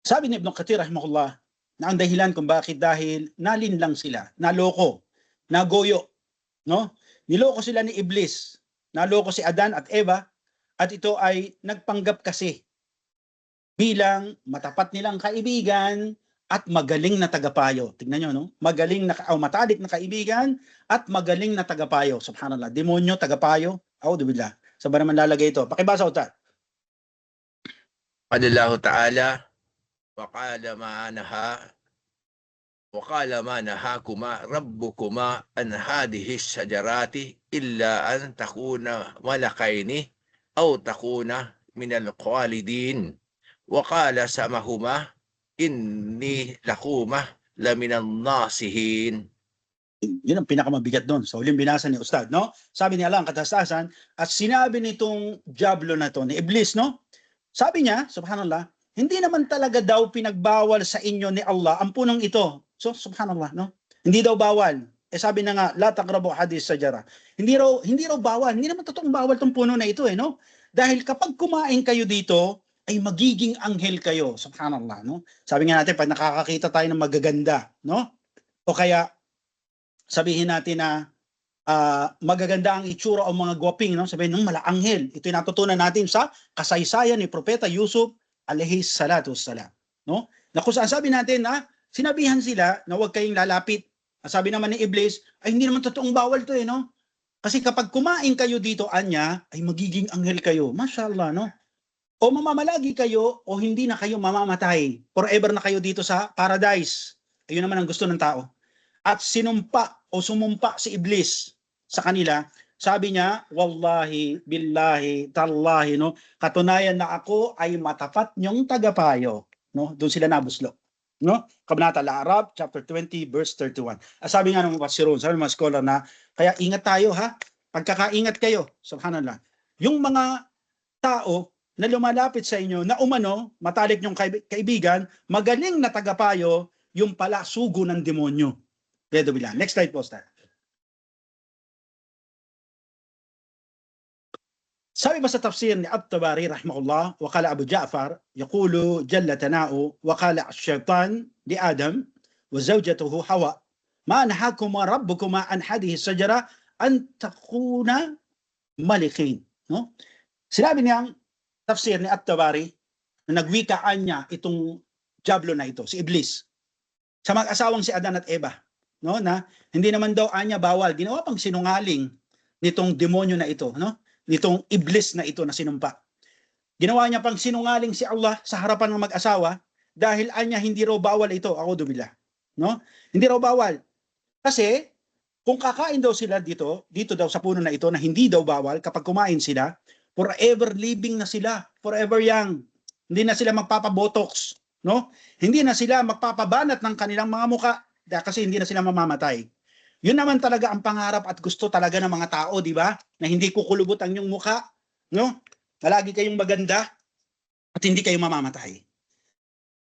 Sabi ni Ibn Kathir rahimahullah na ang dahilan kung bakit dahil nalinlang sila, naloko, nagoyo, no? Niloko sila ni Iblis, naloko si Adan at Eva, at ito ay nagpanggap kasi bilang matapat nilang kaibigan at magaling na tagapayo. Tingnan nyo, no? Magaling na, matalik na kaibigan at magaling na tagapayo. Subhanallah. Demonyo, tagapayo. A'udzubillah. Saan ba naman lalagay ito? Pakibasa, Ustad. Alallahu ta'ala, wa qala ma'anaha وقال ما نهاكما ربكما عن هذه الشجرات إلا أن تكونا ملكين أو تكونا من الخالدين وقال سمهما إني لكما لمن الناصحين. Yun ang pinakamabigat doon sa huling binasa ni Ustad, no? Sabi ni Allah ang katastasan, at sinabi nitong Diablo na to, ni Iblis, no? Sabi niya, subhanallah, hindi naman talaga daw pinagbawal sa inyo ni Allah ang punong ito. So, subhanallah, no? Hindi daw bawal. Sabi na nga, la taqrabu hadis sajara. Hindi raw bawal. Hindi naman totoong bawal tong puno na ito, no? Dahil kapag kumain kayo dito, ay magiging anghel kayo. Subhanallah, no? Sabi nga natin, pag nakakakita tayo ng magaganda, no? O kaya, sabihin natin na magaganda ang itsura o mga gwaping, no? Sabihin ng malaanghel. Ito yung natutunan natin sa kasaysayan ni Propeta Yusuf alayhi salatu wassalam, no? Na kung saan sabi natin na sinabihan sila na huwag kayong lalapit. Sabi naman ni Iblis, ay hindi naman totoong bawal to, no? Kasi kapag kumain kayo dito, anya, ay magiging anghel kayo. Mashallah, no? O mamamalagi kayo o hindi na kayo mamamatay. Forever na kayo dito sa paradise. Ayun naman ang gusto ng tao. At sinumpa o sumumpa si Iblis sa kanila, sabi niya, wallahi, billahi, tallahi, no? Katunayan na ako ay matapat niyong tagapayo, no? Doon sila nabuslo, no? Kabanata Al-A'raf, chapter 20, verse 31. Sabi nga ng mufassirun, sabi ng mga scholar na, kaya ingat tayo, ha? Pagkakaingat kayo, subhanallah. Yung mga tao na lumalapit sa inyo, na umano, matalik niyong kaibigan, magaling na tagapayo, yung pala sugo ng demonyo. Next slide, poster. sabi ba sa tafsir ni At-Tabari rahimahullah, وقال أبو جعفر يقول جل ثناؤه وقال الشيطان لآدم وزوجته حواء ما نهاكما ربكما عن هذه الشجرة أن تكونا ملكين, no? Sinabi niyang tafsir ni At-Tabari na nagwikaan niya itong Diablo na ito, si Iblis, sa mag-asawang si Adan at Eva, no? Na hindi naman daw anya bawal, ginawa pang sinungaling nitong demonyo na ito, no? Nitong Iblis na ito na sinumpa. Ginawa niya pang sinungaling si Allah sa harapan ng mag-asawa dahil anya hindi raw bawal ito, a'udhu billah, no? Hindi raw bawal. Kasi kung kakain daw sila dito daw sa puno na ito na hindi daw bawal, kapag kumain sila, forever living na sila, forever young. Hindi na sila magpapabotox, no? Hindi na sila magpapabanat ng kanilang mga muka kasi hindi na sila mamamatay. Yun naman talaga ang pangarap at gusto talaga ng mga tao, di ba? Na hindi kukulubot ang inyong muka, no? Palagi kayong maganda at hindi kayo mamamatay.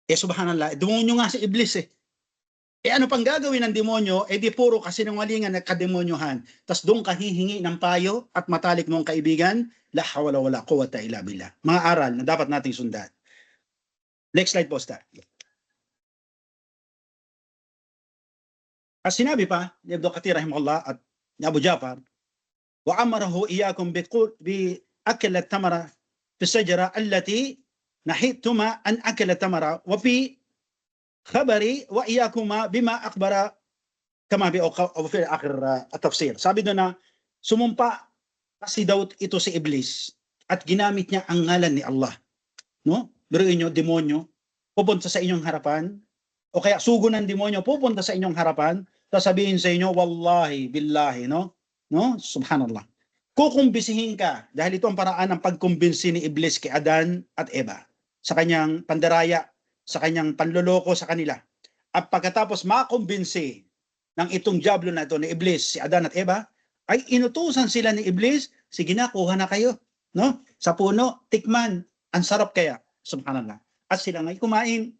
Subhanallah, demonyo nga si Iblis eh. Ano pang gagawin ng demonyo? Di puro kasinungalingan at kademonyohan. Tas doon ka hihingi ng payo at matalik mong kaibigan, la hawla wala quwwata illa billah. Mga aral na dapat nating sundan. Next slide po, Star. At sinabi pa ni Ibn Kathir rahimahullah at ni Abu Ja'far, wa amarahu iyyakum bi akli at-tamara fi as-sajara allati nahituma an akli at-tamara wa fi khabari wa iyakuma bima akbara kama bi fi akhir at-tafsir. Sabi doon na sumumpa kasi daw ito si Iblis at ginamit niya ang ngalan ni Allah, no? Biruin niyo, demonyo pupunta sa inyong harapan o kaya sugo ng demonyo pupunta sa inyong harapan, sasabihin sa inyo wallahi billahi, no? Subhanallah. Kukumbisihin ka dahil ito ang paraan ng pagkumbinsi ni Iblis kay Adan at Eva sa kanyang pandaraya, sa kanyang panloloko sa kanila. At pagkatapos makumbinsi ng itong Diablo na ito ni Iblis, si Adan at Eva, ay inutusan sila ni Iblis, sige na, kuha na kayo, no? Sa puno, tikman, ang sarap kaya, subhanallah. At sila ngay kumain.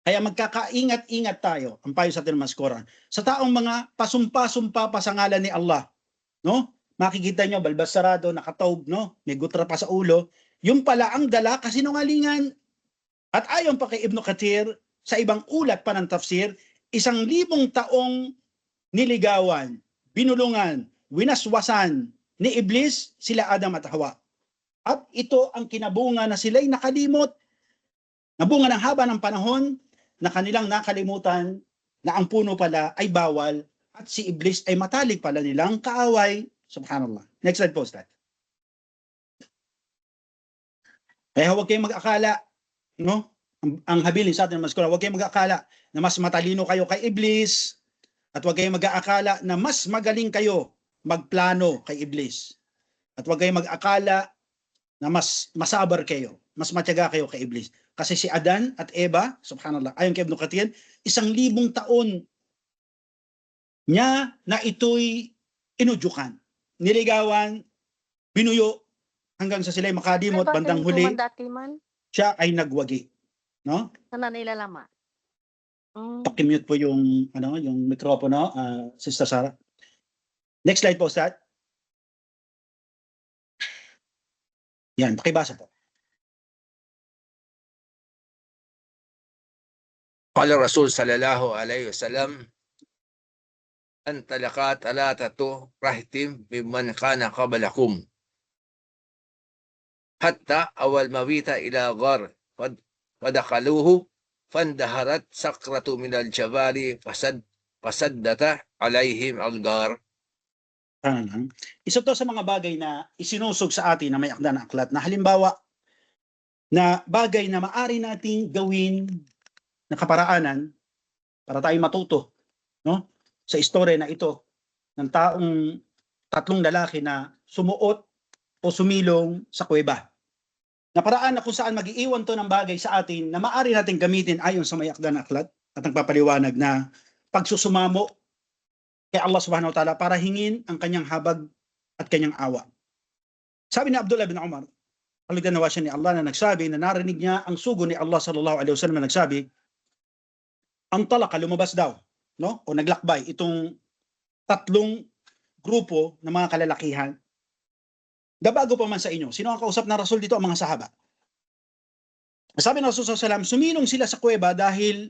Kaya magkakaingat-ingat tayo, ang payo sa ating mga skoran. Sa taong mga pasumpa-sumpa pa sa ngalan ni Allah, no? Makikita nyo, balbas sarado, nakataob, no? May gutra pa sa ulo. Yung pala ang dala kasinungalingan. At ayon pa kay Ibn Kathir, sa ibang ulat pa ng tafsir, 1,000 taong niligawan, binulungan, winaswasan ni Iblis sila Adam at Hawa. At ito ang kinabunga na sila'y nakalimot. Nabunga ng haba ng panahon na kanilang nakalimutan na ang puno pala ay bawal at si Iblis ay matalik pala nilang kaaway. Subhanallah. Next slide po, Ustad. Kaya huwag kayong mag-akala, no? ang habilin sa atin, mas huwag kayong mag-aakala na mas matalino kayo kay Iblis at huwag kayong mag-aakala na mas magaling kayo magplano kay Iblis. At huwag kayong mag-akala na mas masabar kayo, mas matyaga kayo kay Iblis. Kasi si Adan at Eva, subhanallah, ayon kay Ibn Kathir, 1,000 taon niya na ito'y inudyukan, niligawan, binuyo, hanggang sa sila'y makadimot, bandang huli, siya ay nagwagi. No? Sana nilalama. Pakimute po yung yung mikropono, Sister Sarah. Next slide po, Ustad. Yan, pakibasa po. Qala Rasul sallallahu alaihi wasallam, antalaqat alatatu rahtim mimman kana qablakum hatta awal mawita ila ghar fadakhaluhu fandaharat sakratu min al-jabali fasaddata alaihim al-ghar. Isa to sa mga bagay na isinusog sa atin na may akda na aklat na halimbawa na bagay na maari nating gawin na kaparaanan para tayo matuto, no? Sa istorya na ito ng taong tatlong lalaki na sumuot o sumilong sa kuweba. Na paraan na kung saan mag-iiwan to ng bagay sa atin na maari nating gamitin ayon sa may akda na aklat at nagpapaliwanag na pagsusumamo kay Allah subhanahu wa ta'ala para hingin ang kanyang habag at kanyang awa. Sabi ni Abdullah bin Umar, nawa siya ni Allah, na nagsabi na narinig niya ang sugo ni Allah sallallahu alaihi wasallam na nagsabi, ang talaka lumabas daw, no? O naglakbay itong tatlong grupo ng mga kalalakihan. Dabago pa man sa inyo, sino ang kausap na Rasul dito? Ang mga sahaba. Sabi ng Rasul sallallahu alaihi wasallam, sumilong sila sa kuweba dahil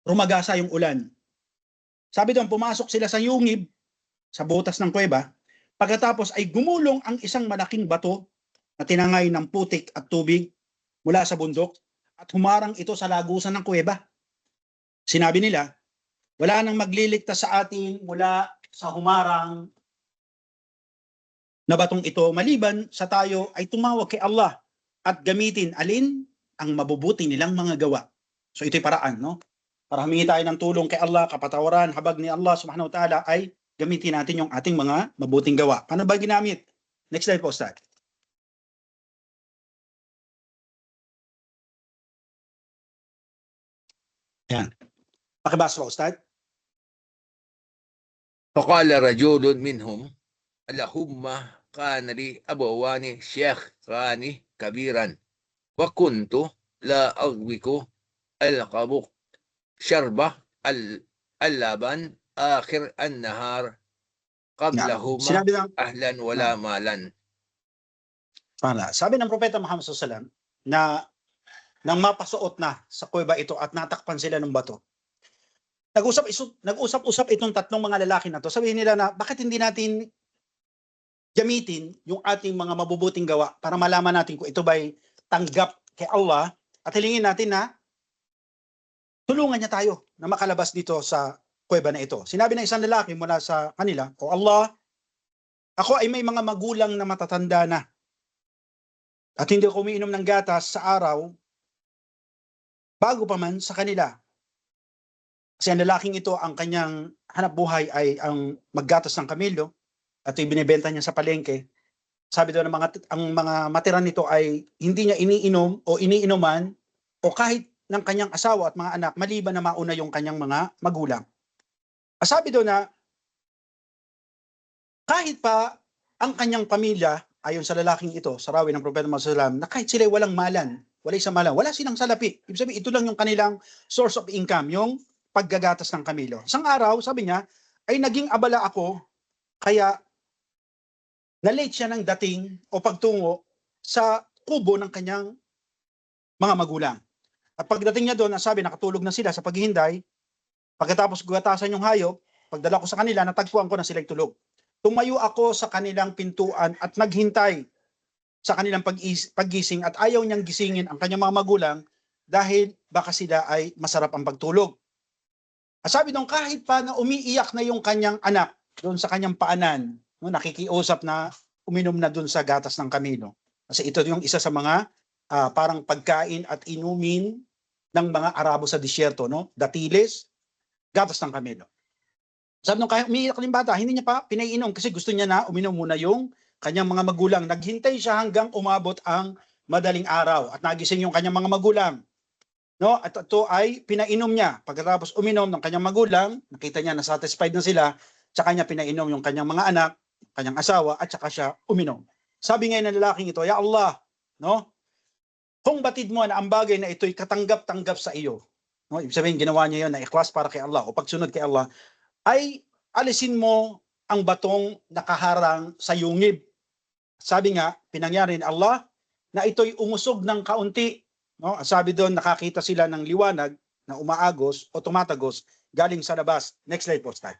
rumagasa yung ulan. Sabi doon, pumasok sila sa yungib, sa butas ng kuweba, pagkatapos ay gumulong ang isang malaking bato na tinangay ng putik at tubig mula sa bundok at humarang ito sa lagusan ng kuweba. Sinabi nila, wala nang magliligtas sa atin mula sa humarang na batong ito, maliban sa tayo ay tumawag kay Allah at gamitin alin ang mabubuti nilang mga gawa. So ito'y paraan, no? Para humingi tayo ng tulong kay Allah, kapatawaran, habag ni Allah subhanahu wa ta'ala ay gamitin natin yung ating mga mabuting gawa. Paano ba ginamit? Next slide po, Ustad. Yan. Pakibasa po, Ustad. Faqala rajulun minhum, Allahumma kana li abawani shaykhani kabiran wa kuntu la aghwiku al-qabuk syarbah al-laban akhir an-nahar qablahuma ahlan wala malan. Sabi ng Propeta Muhammad sallallahu alaihi wasallam na nang mapasuot na sa kuweba ito at natakpan sila ng bato, nag-usap-usap itong tatlong mga lalaki na to. Sabihin nila na bakit hindi natin gamitin yung ating mga mabubuting gawa para malaman natin kung ito ba'y tanggap kay Allah at hilingin natin na tulungan niya tayo na makalabas dito sa kuweba na ito. Sinabi ng isang lalaki mula sa kanila, O Allah, ako ay may mga magulang na matatanda na at hindi ako umiinom ng gatas sa araw bago pa man sa kanila. Kasi ang lalaking ito, ang kanyang hanap buhay ay ang maggatas ng kamilyo at ibinebenta niya sa palengke. Sabi doon ang mga matira nito ay hindi niya iniinom o iniinuman o kahit ng kanyang asawa at mga anak maliban na mauna yung kanyang mga magulang. Sabi doon na kahit pa ang kanyang pamilya, ayon sa lalaking ito, sa rawi ng Propeta Muhammad sallallahu alaihi wasallam, na kahit sila walang malan, wala isang malan, wala silang salapi. Ibig sabihin, ito lang yung kanilang source of income, yung paggagatas ng kamilo. Isang araw, sabi niya, ay naging abala ako, kaya na-late siya ng dating o pagtungo sa kubo ng kanyang mga magulang. At pagdating niya doon, sabi, nakatulog na sila sa paghihintay. Pagkatapos gugatasan yung hayop, pagdala ko sa kanila, natagpuan ko na sila'y tulog. Tumayo ako sa kanilang pintuan at naghintay sa kanilang paggising at ayaw niyang gisingin ang kanyang mga magulang dahil baka sila ay masarap ang pagtulog. Sabi doon, kahit pa na umiiyak na yung kanyang anak doon sa kanyang paanan, no, nakikiusap na uminom na doon sa gatas ng kamino. Kasi ito yung isa sa mga parang pagkain at inumin ng mga Arabo sa disyerto, no? Datiles, gatas ng kamelo. Sabi nung kaya umiiyak yung bata, hindi niya pa pinaiinom kasi gusto niya na uminom muna yung kanyang mga magulang. Naghintay siya hanggang umabot ang madaling araw at nagising yung kanyang mga magulang. No? At ito ay pinainom niya. Pagkatapos uminom ng kanyang magulang, nakita niya na satisfied na sila, tsaka niya pinainom yung kanyang mga anak, kanyang asawa, at tsaka siya uminom. Sabi ngayon ng lalaking ito, Ya Allah, no? Kung batid mo na ang bagay na ito'y katanggap-tanggap sa iyo, no? Ibig sabihin, ginawa niya yun na ikhlas para kay Allah o pagsunod kay Allah, ay alisin mo ang batong nakaharang sa yungib. Sabi nga, pinangyari ni Allah na ito'y umusog ng kaunti. No? Sabi doon, nakakita sila ng liwanag na umaagos o tumatagos galing sa labas. Next slide po, Stan.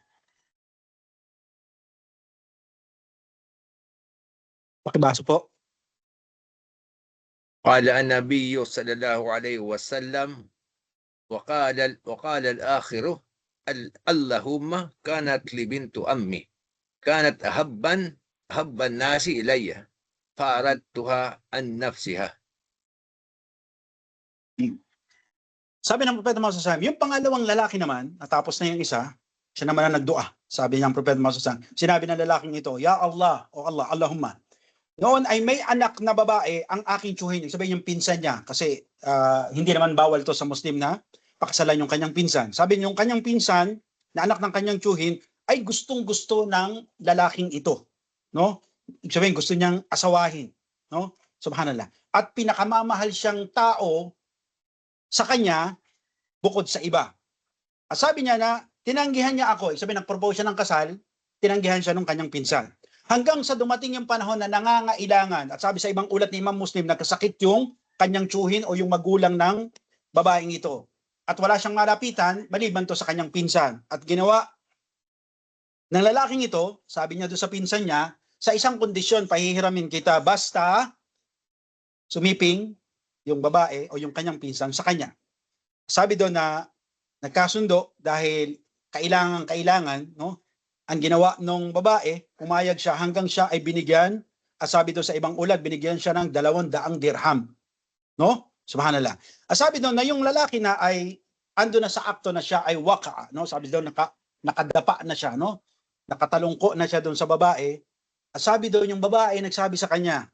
Pakibasa po. قال النبي صلى الله عليه وسلم وقال الآخر اللهم كانت لي بنت أمي كانت أحب الناس إلي فأردتها عن نفسها. Sabi ng Propeta Muhammad sallallahu alaihi wasallam, yung pangalawang lalaki naman, natapos na yung isa, siya naman ang nagdua. Sabi ng Propeta Muhammad sallallahu alaihi wasallam, sinabi ng lalaking ito, Ya Allah, o Allah, Allahumma. Noon ay may anak na babae ang aking tsuhin. Sabihin yung pinsan niya, kasi hindi naman bawal to sa Muslim na pakasalan yung kanyang pinsan. Sabi yung kanyang pinsan, na anak ng kanyang tsuhin, ay gustong-gusto ng lalaking ito. No? Ibig sabihin, gusto niyang asawahin. No? Subhanallah. At pinakamamahal siyang tao sa kanya bukod sa iba. At sabi niya na, tinanggihan niya ako. Sabi, nag-propose siya ng kasal, tinanggihan siya ng kanyang pinsan. Hanggang sa dumating yung panahon na nangangailangan, at sabi sa ibang ulat ni Imam Muslim, nagkasakit yung kanyang tsuhin o yung magulang ng babaeng ito. At wala siyang malapitan, maliban to sa kanyang pinsan. At ginawa ng lalaking ito, sabi niya doon sa pinsan niya, sa isang kondisyon, pahihiramin kita, basta sumiping yung babae o yung kanyang pinsan sa kanya. Sabi doon na nagkasundo dahil kailangan, no? Ang ginawa ng babae, pumayag siya hanggang siya ay binigyan, at sabi doon sa ibang ulat, binigyan siya ng 200 dirham. No? Subhanallah. At sabi doon na yung lalaki na ay ando na sa akto na siya ay waka, no? Sabi doon nakadapa na siya, no? Nakatalungko na siya doon sa babae. At sabi doon yung babae nagsabi sa kanya,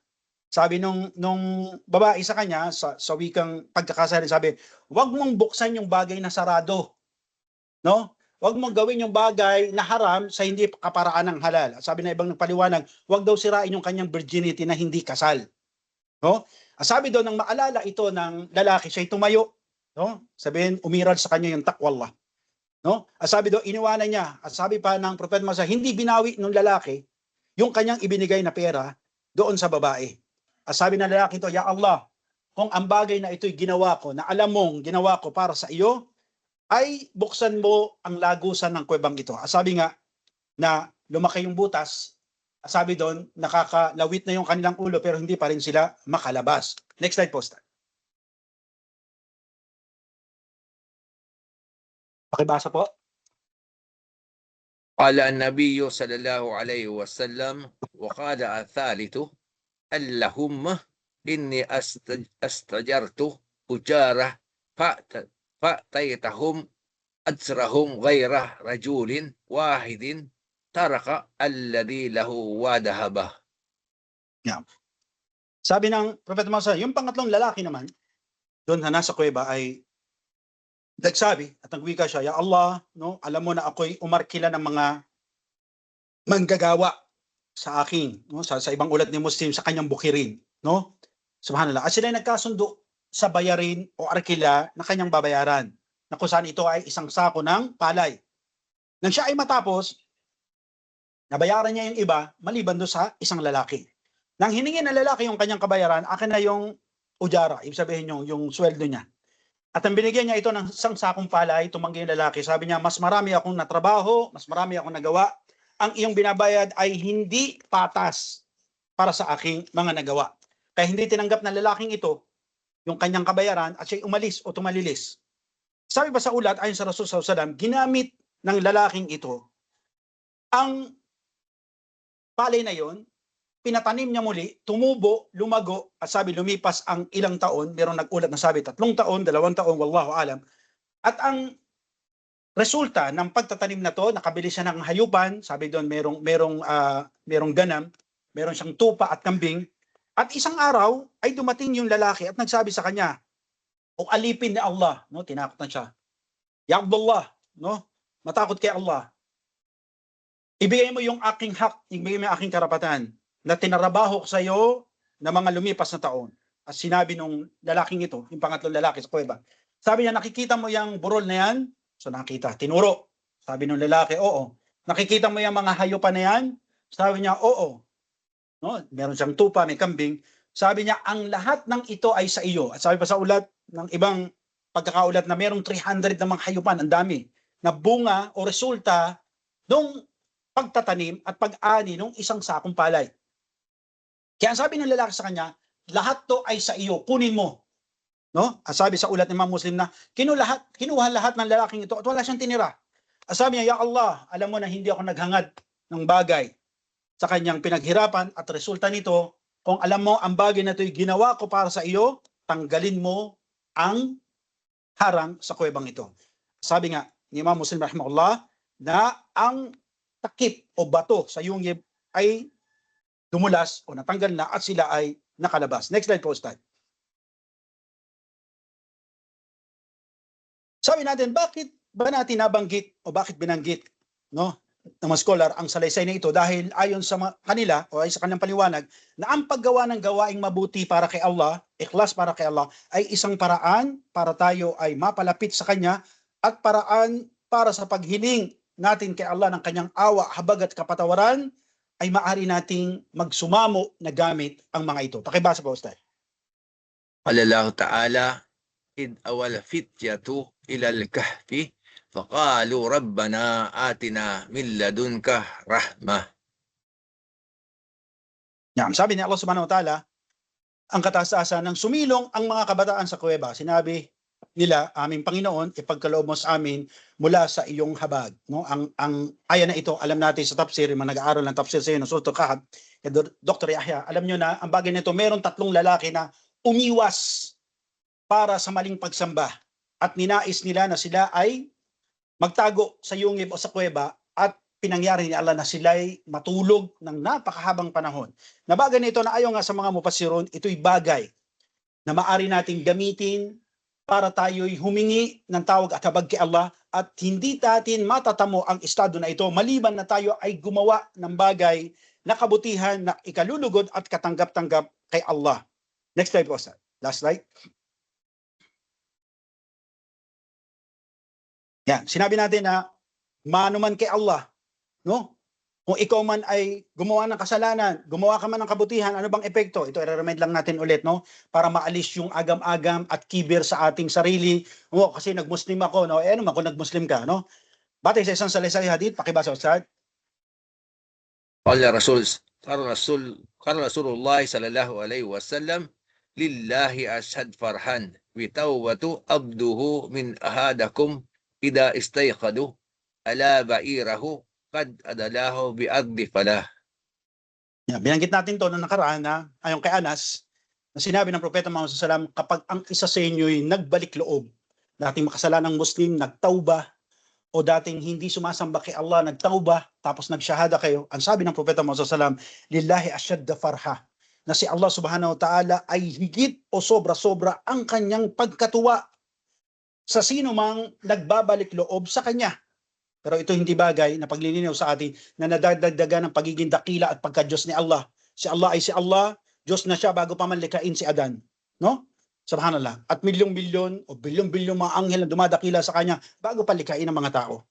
sabi nung babae sa kanya sa wikang pagkakasalan, sabi, "Huwag mong buksan yung bagay na sarado." No? Huwag mong gawin yung bagay na haram sa hindi kaparaan ng halal. Sabi na ibang nagpaliwanag, huwag daw sirain yung kanyang virginity na hindi kasal. No? Sabi doon, nang maalala ito ng lalaki, siya'y tumayo. No? Sabihin, umiral sa kanya yung takwallah. No? Sabi doon, iniwanan niya. At sabi pa ng Propeta Muhammad, hindi binawi ng lalaki yung kanyang ibinigay na pera doon sa babae. Sabi ng lalaki ito, Ya Allah, kung ang bagay na ito'y ginawa ko, na alam mong ginawa ko para sa iyo, ay buksan mo ang lagusan ng kuwebang ito. Sabi nga na lumaki yung butas, sabi doon, nakakalawit na yung kanilang ulo pero hindi pa rin sila makalabas. Next slide po, Stan. Pakibasa po. قال النبي صلى الله عليه وسلم وقال الثالث اللهم إني استجرت أجارة فأتيتهم أجرهم غير رجل واحد ترك الذي له وذهبه. Sabi ng Propeta Muhammad, yung pangatlong lalaki naman, doon na nasa kuweba ay nagsabi at nagwika siya, Ya Allah, no, alam mo na ako'y umarkila ng mga manggagawa sa akin, no, sa ibang ulat ni Muslim, sa kanyang bukirin, no? Subhanallah. At sila nagkasundo sa bayarin o arkila na kanyang babayaran, na kung saan ito ay isang sako ng palay. Nang siya ay matapos, nabayaran niya yung iba, maliban doon sa isang lalaki. Nang hiningi ng lalaki yung kanyang kabayaran, akin na yung ujara, ibig sabihin yung sweldo niya. At ang binigyan niya ito ng isang sakong palay, tumanggi yung lalaki. Sabi niya, mas marami akong natrabaho, mas marami akong nagawa. Ang iyong binabayad ay hindi patas para sa aking mga nagawa. Kaya hindi tinanggap ng lalaking ito yung kanyang kabayaran at siya'y umalis o tumalilis. Sabi ba sa ulat, ayon sa Rasul sallallahu alaihi wasallam, ginamit ng lalaking ito ang palay na yon pinatanim niya muli, tumubo, lumago, at sabi lumipas ang ilang taon, merong nag-ulat na sabi 3 taon, 2 taon, wallahu alam. At ang resulta ng pagtatanim na to, nakabili siya ng hayupan, sabi doon merong ganam, meron siyang tupa at kambing, at isang araw ay dumating yung lalaki at nagsabi sa kanya, o alipin ni Allah, no, tinakot na siya. Ya Abdullah, no, matakot kay Allah. Ibigay mo yung aking hak, ibigay mo yung aking karapatan na tinarabaho ko sa iyo na mga lumipas na taon. At sinabi nung lalaking ito, yung pangatlong lalaki sa kuweba, sabi niya, nakikita mo yung burol na yan? So nakita, tinuro. Sabi nung lalaki, oo. Nakikita mo yung mga hayupan na yan? Sabi niya, oo. No? Meron siyang tupa, may kambing. Sabi niya, ang lahat ng ito ay sa iyo. At sabi pa sa ulat ng ibang pagkakaulat na merong 300 na mga hayupan, ang dami, na bunga o resulta nung pagtatanim at pag-ani ng isang sakong palay. Kaya sabi ng lalaki sa kanya, lahat to ay sa iyo, kunin mo. No? At sabi sa ulat ng mga Muslim na kinuha lahat ng lalaking ito at wala siyang tinira. At sabi niya, Ya Allah, alam mo na hindi ako naghangad ng bagay sa kanyang pinaghirapan at resulta nito, kung alam mo ang bagay na ito'y ginawa ko para sa iyo, tanggalin mo ang harang sa kuwebang ito. Sabi nga ni Imam Muslim rahimahullah na ang takip o bato sa yungib ay dumulas o natanggal na at sila ay nakalabas. Next slide po, Ustad. Sabi natin, bakit ba natin nabanggit o bakit binanggit, no, ng mga scholar ang salaysay na ito? Dahil ayon sa kanila o ay sa kanilang paliwanag na ang paggawa ng gawaing mabuti para kay Allah, ikhlas para kay Allah, ay isang paraan para tayo ay mapalapit sa Kanya at paraan para sa paghiling natin kay Allah ng Kanyang awa, habag at kapatawaran, ay maaari nating magsumamo na gamit ang mga ito. Pakibasa po, Ustad. Qala Allah Ta'ala, id awal fityatu ilal kahfi faqalu rabbana atina min ladunka rahmah. Yan, sabi ni Allah Subhanahu wa Ta'ala, ang kataas-taasan ng sumilong ang mga kabataan sa kuweba. Sinabi nila, aming Panginoon, ipagkaloob mo sa amin mula sa iyong habag. No? Ang aya na ito, alam natin sa tafsir, mga nag-aaral ng tafsir sa iyo, no? Surah Kahf, Dr. Yahya, alam nyo na, ang bagay nito, meron 3 lalaki na umiwas para sa maling pagsamba at ninais nila na sila ay magtago sa yungib o sa kuweba at pinangyari ni Allah na sila'y matulog ng napakahabang panahon. Na bagay nito na ayon nga sa mga mufassirun, ito'y bagay na maaari nating gamitin para tayo'y humingi ng tawag at habag kay Allah at hindi natin matatamo ang estado na ito maliban na tayo ay gumawa ng bagay na kabutihan na ikalulugod at katanggap-tanggap kay Allah. Next slide po, sir. Last slide. Yan, sinabi natin na manuman kay Allah, no? Kung ikaw man ay gumawa ng kasalanan, gumawa ka man ng kabutihan, ano bang epekto? Ito i-remind lang natin ulit, no? Para maalis yung agam-agam at kibir sa ating sarili. O, kasi nag-Muslim ako, no? Eh, ano man kung nag-Muslim ka, no? Batay sa isang salaysay hadith, pakibasa, Ustad. Qala Rasulullah sallallahu alaihi wasallam, lillahi ashad farhan wa tawbatu abduhu min ahadakum ida istayqadu ala ba'irahu qad adalahu bi'addi falah. Yan, binanggit natin to noong nakaraan na ayon kay Anas, na sinabi ng Propeta Muhammad SAW, kapag ang isa sa inyo'y nagbalik loob, dating makasalanang Muslim, nagtauba, o dating hindi sumasamba kay Allah, nagtauba, tapos nagsyahada kayo, ang sabi ng Propeta Muhammad SAW, lillahi asyadda farha, na si Allah subhanahu wa ta'ala ay higit o sobra-sobra ang kanyang pagkatuwa sa sino mang nagbabalik loob sa kanya. Pero ito hindi bagay na paglilinaw sa atin na nadadagdagan ng pagiging dakila at pagka-Diyos ni Allah. Si Allah ay si Allah, Diyos na siya bago pa man likhain si Adan. No? Subhanallah. At milyong-milyon o bilyong-bilyong mga anghel na dumadakila sa kanya bago pa likhain ang mga tao.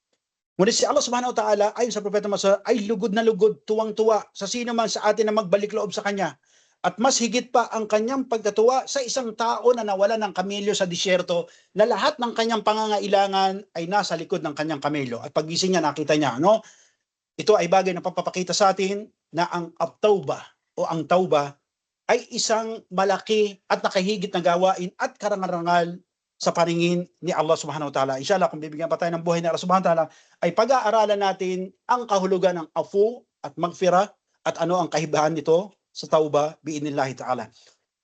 Ngunit si Allah subhanahu wa ta'ala, ayon sa Propeta Muhammad, ay lugod na lugod, tuwang-tuwa sa sino man sa atin na magbalik loob sa kanya. At mas higit pa ang kanyang pagkatuwa sa isang tao na nawala ng kamelyo sa disyerto, na lahat ng kanyang pangangailangan ay nasa likod ng kanyang kamelyo. At pagising niya, nakita niya, no? Ito ay bagay na papapakita sa atin na ang at-tauba o ang tauba ay isang malaki at nakahigit na gawain at karangal-rangal sa paningin ni Allah subhanahu wa ta'ala. Inshallah, kung bibigyan pa tayo ng buhay ni Allah subhanahu wa ta'ala, ay pag-aaralan natin ang kahulugan ng afu at magfira at ano ang kahibahan nito sa tauba biidhnillahi ta'ala.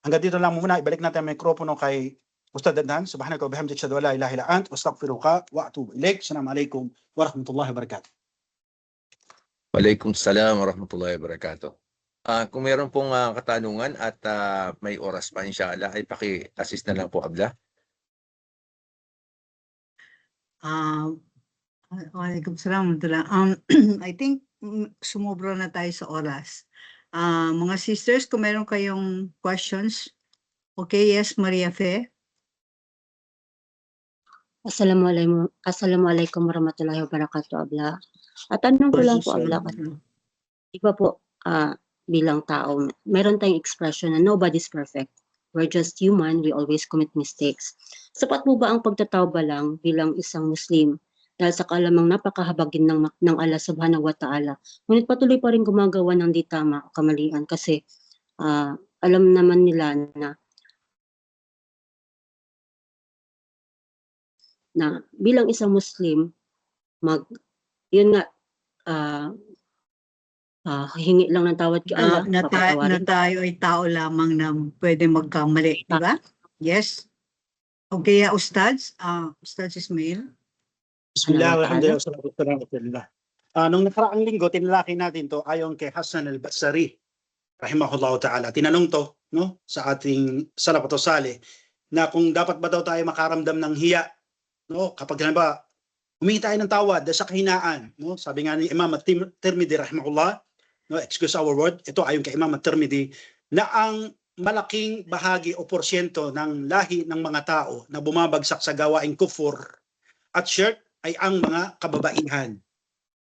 Hanggang dito lang muna, ibalik natin ang mikropono kay Ustad Adnan. Subhanaka wa bihamdika, asyhadu an la ilaha illa anta, astaghfiruka wa atubu ilaik. Assalamualaikum warahmatullahi wabarakatuh. Waalaikumsalam warahmatullahi wabarakatuh. Kung meron pong katanungan at may oras pa inshallah ay paki-assist na lang po Abla. Waalaikumsalam warahmatullah. I think sumobra na tayo sa oras. Mga sisters, kung meron kayong questions. Okay, yes, Maria Fe. Assalamualaikum warahmatullahi wabarakatuh, Abla. At tanong ko lang po, Abla, di ba po, bilang tao, meron tayong expression na nobody's perfect. We're just human, we always commit mistakes. Sapat po ba ang pagtatawba lang bilang isang Muslim dahil sa kalamang napakahabagin ng Allah subhanahu wa ta'ala? Ngunit patuloy pa rin gumagawa ng di tama o kamalian kasi alam naman nila na bilang isang Muslim, yun nga, hingi lang ng tawad kay Allah. Na tayo ay tao lamang na pwede magkamali, di ba? Yes. Okay, Ustads. Ustads Ismail. Bismillah, alhamdulillah, wassalatu wassalamu ala rasulillah. Nung nakaraang linggo, tinalaki natin to ayon kay Hasan al-Basri, rahimahullah ta'ala. Tinanong to, no, sa ating salapato salih, na kung dapat ba daw tayo makaramdam ng hiya, no, kapag halimbawa humingi tayo ng tawad dahil sa kahinaan, no? Sabi nga ni Imam at-Tirmidhi rahimahullah, no, excuse our word, ito ayon kay Imam at-Tirmidhi, na ang malaking bahagi o porsyento ng lahi ng mga tao na bumabagsak sa gawaing kufur at shirk ay ang mga kababaihan.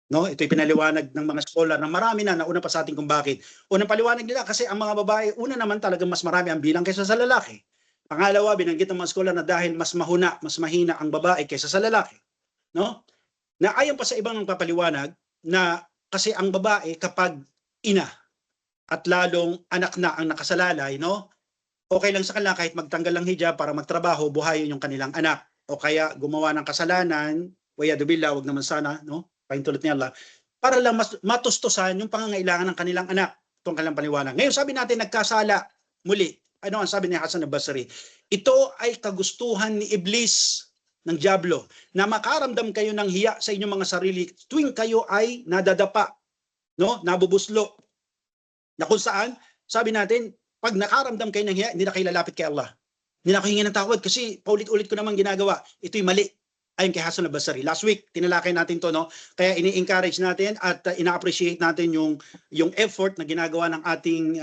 No, ito'y pinaliwanag ng mga scholar na marami na nauna pa sa atin kung bakit. Unang paliwanag nila kasi ang mga babae, una naman talaga mas marami ang bilang kaysa sa lalaki. Pangalawa, binanggit ng mga scholar na dahil mas mahina ang babae kaysa sa lalaki. No? Na ayon pa sa ibang papaliwanag na kasi ang babae kapag ina at lalong anak na ang nakasalalay, no? Okay lang sa kanila kahit magtanggal ng hijab para magtrabaho, buhayin yung kanilang anak. O kaya gumawa ng kasalanan, wayadu billah, wag naman sana, no? Paintulot ni Allah, para lang matustusan yung pangangailangan ng kanilang anak. Itong kanilang paniwanag. Ngayon sabi natin nagkasala muli. Ano ang sabi ni Hasan al-Basri? Ito ay kagustuhan ni Iblis, ng Diablo, na makaramdam kayo ng hiya sa inyong mga sarili tuwing kayo ay nadadapa, no? Nabubuslo. Na kung saan, sabi natin, pag nakaramdam kayo ng hiya, hindi na kayo lalapit kay Allah. Hindi na kayo hingi ng tawad kasi paulit-ulit ko naman ginagawa. Ito'y mali. Ayon kay Hasan al-Basri. Last week, tinalakay natin to, no? Kaya ini-encourage natin at ina-appreciate natin yung effort na ginagawa ng ating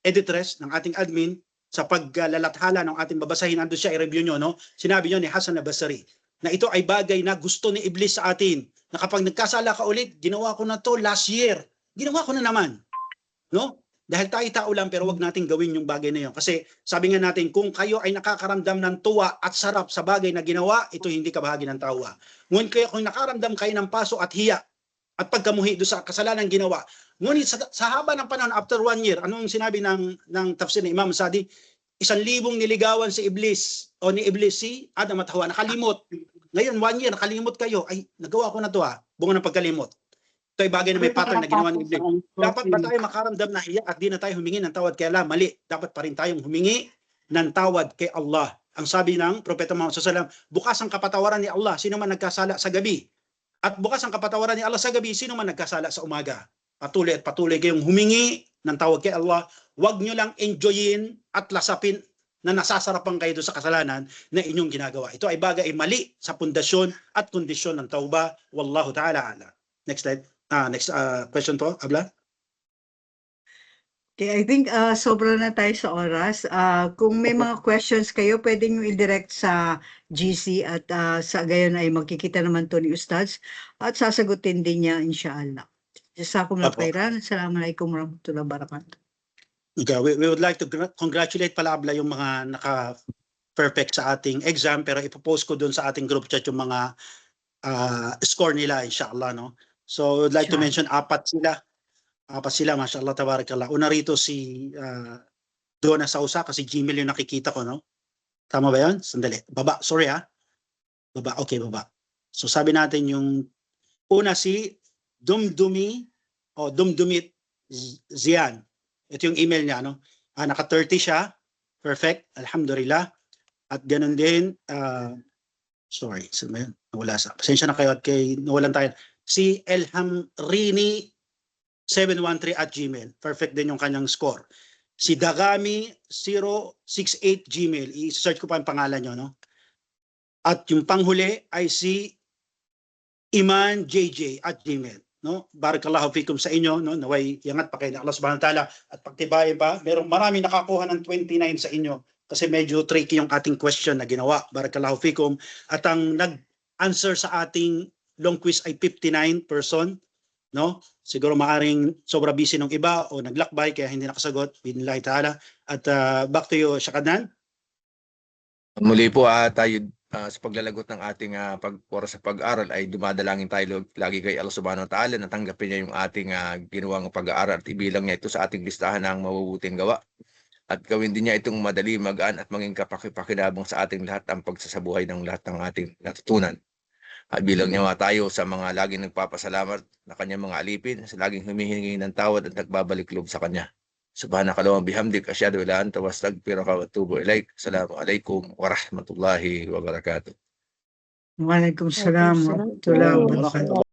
editress, ng ating admin, sa paglalathala ng ating babasahin. Ando siya, i-review nyo, no? Sinabi nyo ni Hasan al-Basri na ito ay bagay na gusto ni Iblis sa atin. Na kapag nagkasala ka ulit, ginawa ko na to last year. Ginawa ko na naman. No? Dahil tayo-tao lang, pero wag natin gawin yung bagay na yun. Kasi sabi nga natin, kung kayo ay nakakaramdam ng tuwa at sarap sa bagay na ginawa, ito hindi kabahagi ng tawa. Ngunit kayo, kung nakaramdam kayo ng paso at hiya at pagkamuhi doon sa kasalanan ginawa, ngunit sa haba ng panahon, after 1 year, anong sinabi ng tafsir ni Imam Sadi? 1,000 niligawan si Iblis o ni Iblis si Adam at Hawa. Nakalimot. Ngayon, 1 year, nakalimot kayo. Ay, nagawa ko na to bunga ng pagkalimot. Ito ay bagay na may pattern na ginawa ni Iblis. Dapat ba tayo makaramdam na hiya at di na tayo humingi ng tawad kay Allah? Mali. Dapat pa rin tayong humingi ng tawad kay Allah. Ang sabi ng Propeta Muhammad SAW, bukas ang kapatawaran ni Allah, sino man nagkasala sa gabi. At bukas ang kapatawaran ni Allah sa gabi, sino man nagkasala sa umaga. Patuloy at patuloy kayong humingi ng tawad kay Allah. Huwag nyo lang enjoyin at lasapin na nasasarapan kayo doon sa kasalanan na inyong ginagawa. Ito ay bagay mali sa pundasyon at kondisyon ng tauba. Wallahu ta'ala ala. Next slide. Next question to, Abla. Okay, I think sobra na tayo sa oras. Kung may mga questions kayo, pwede nyo i-direct sa GC at sa gayon ay magkikita naman to ni Ustads at sasagutin din niya inshallah. Jazakumullah khairan. Assalamualaikum warahmatullahi wabarakatuh. Okay, we would like to congratulate pala Abla yung mga naka-perfect sa ating exam, pero ipopost ko doon sa ating group chat yung mga score nila inshallah, no? So, I would like to mention apat sila, mashallah, tabarakallah. Una rito si Donna Sausa, kasi Gmail yung nakikita ko, no? Tama ba yan? Sandali. Baba, sorry Baba, okay, baba. So, sabi natin yung una si Dumdumit Zian. Ito yung email niya, no? Naka-30 siya. Perfect. Alhamdulillah. At ganun din, sorry, nawala sa. Pasensya na kayo at nawalan tayo. Si Elhamrini 713@gmail. Perfect din yung kanyang score. Si Dagami 068 Gmail. I-search ko pa ang pangalan nyo, no? At yung panghuli ay si Iman JJ @gmail, no? Barakallahu fikum sa inyo, no? Naway yangat pa kay Allah subhanahu wa ta'ala at pagtibayin pa. Marami nakakuha ng 29 sa inyo kasi medyo tricky yung ating question na ginawa. Barakallahu fikum. At ang nag-answer sa ating long quiz ay 59 person, no? Siguro maaring sobra busy ng iba o naglakbay kaya hindi nakasagot. Binillahi ta'ala. At back to you, Shakadan. Muli po tayo sa paglalagot ng ating oras sa pag-aaral ay dumadalangin tayo lagi kay Allah subhanahu wa ta'ala na tanggapin niya yung ating ginawang pag-aaral at ibilang niya ito sa ating listahan ng mabubuting gawa. At gawin din niya itong madali, magaan at maging kapakipakinabang sa ating lahat ang pagsasabuhay ng lahat ng ating natutunan. At bilang niya tayo sa mga laging nagpapasalamat na kanyang mga alipin, sa laging humihingi ng tawad at nagbabalik loob sa kanya. Subhanakallahumma bihamdik asyhadu an la ilaha illa anta astaghfiruka wa atubu ilaik. Assalamualaikum warahmatullahi wabarakatuh. Waalaikumsalam warahmatullahi wabarakatuh.